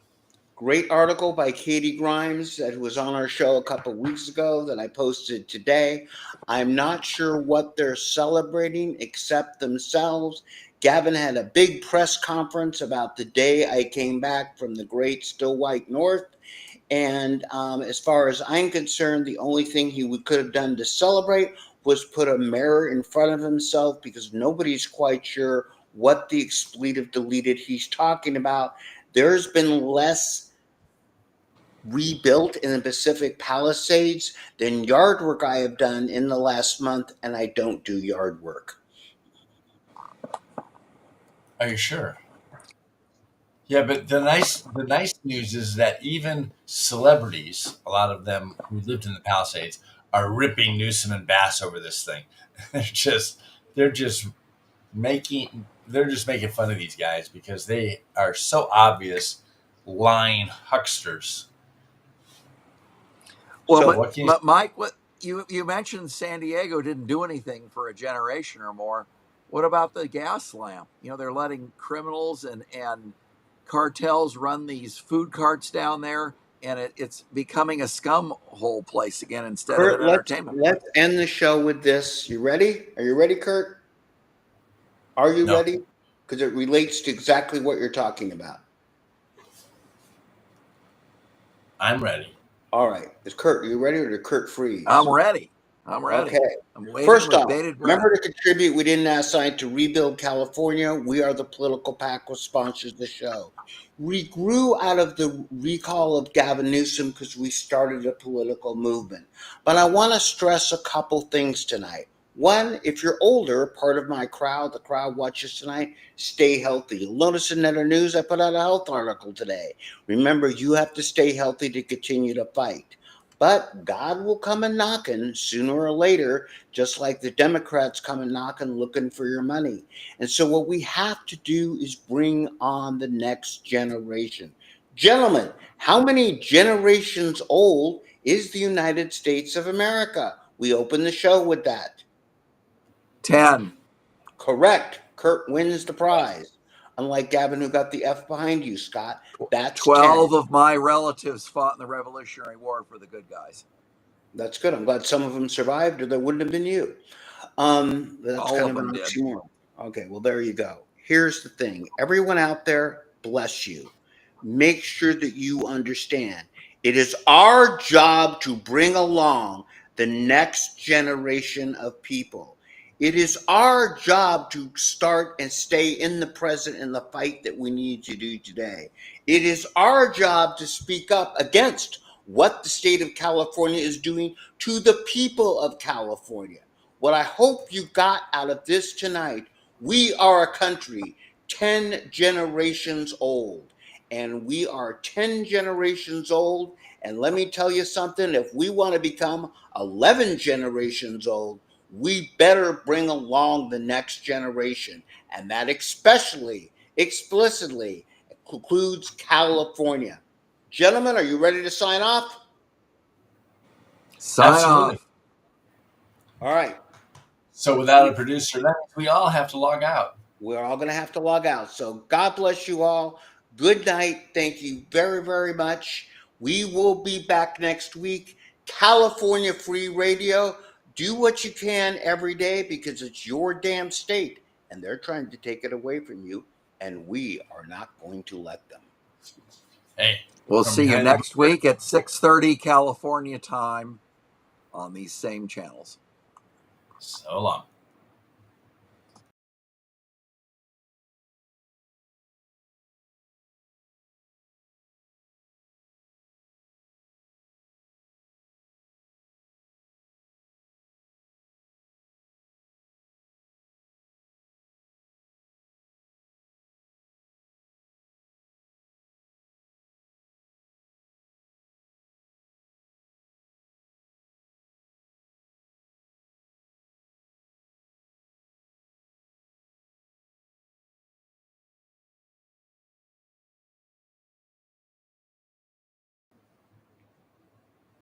Great article by Katie Grimes that was on our show a couple weeks ago that I posted today. I'm not sure what they're celebrating except themselves. Gavin had a big press conference about the day I came back from the great still white north. And as far as I'm concerned, the only thing he could have done to celebrate was put a mirror in front of himself because nobody's quite sure what the expletive deleted he's talking about. There's been less rebuilt in the Pacific Palisades than yard work I have done in the last month, and I don't do yard work. Are you sure? Yeah, but the nice news is that even celebrities, a lot of them who lived in the Palisades, are ripping Newsom and Bass over this thing. they're just making fun of these guys because they are so obvious lying hucksters. Well, So what can you but Mike, what you mentioned San Diego didn't do anything for a generation or more. What about the gas lamp? They're letting criminals and cartels run these food carts down there, and it's becoming a scum hole place again instead of Kurt, an entertainment. let's end the show with this. You ready? Are you ready, Kurt? Are you No. ready? Because it relates to exactly what you're talking about. I'm ready. All right. Is Kurt, are you ready or did Kurt freeze? I'm ready. I'm ready. Okay. I'm waiting First with off, bated breath. remember to contribute. We didn't ask side to rebuild California. We are the political PAC which sponsors the show. We grew out of the recall of Gavin Newsom because we started a political movement. But I want to stress a couple things tonight. One, if you're older, part of my crowd, the crowd watches tonight, stay healthy. You'll notice in Netter News, I put out a health article today. Remember, you have to stay healthy to continue to fight. But God will come and knocking sooner or later, just like the Democrats come and knocking looking for your money. And so what we have to do is bring on the next generation. Gentlemen, how many generations old is the United States of America? We open the show with that. 10. Correct. Kurt wins the prize. Unlike Gavin, who got the F behind you, Scott. That's 12 10. of my relatives fought in the Revolutionary War for the good guys. That's good. I'm glad some of them survived, or there wouldn't have been you. That's All kind of of an them did. oxymoron. Okay, well, there you go. Here's the thing. Everyone out there, bless you. Make sure that you understand it is our job to bring along the next generation of people. It is our job to start and stay in the present in the fight that we need to do today. It is our job to speak up against what the state of California is doing to the people of California. What I hope you got out of this tonight, we are a country 10 generations old. And we are 10 generations old. And let me tell you something, if we want to become 11 generations old, we better bring along the next generation. And that especially, explicitly, includes California. Gentlemen, are you ready to sign off? Sign Absolutely. off. All right. So without a producer, that means we all have to log out. We're all going to have to log out. So God bless you all. Good night. Thank you very, very much. We will be back next week. California Free Radio. Do what you can every day because it's your damn state and they're trying to take it away from you, and we are not going to let them. Hey, We'll from see you behind the next week at 6:30 California time on these same channels. so long.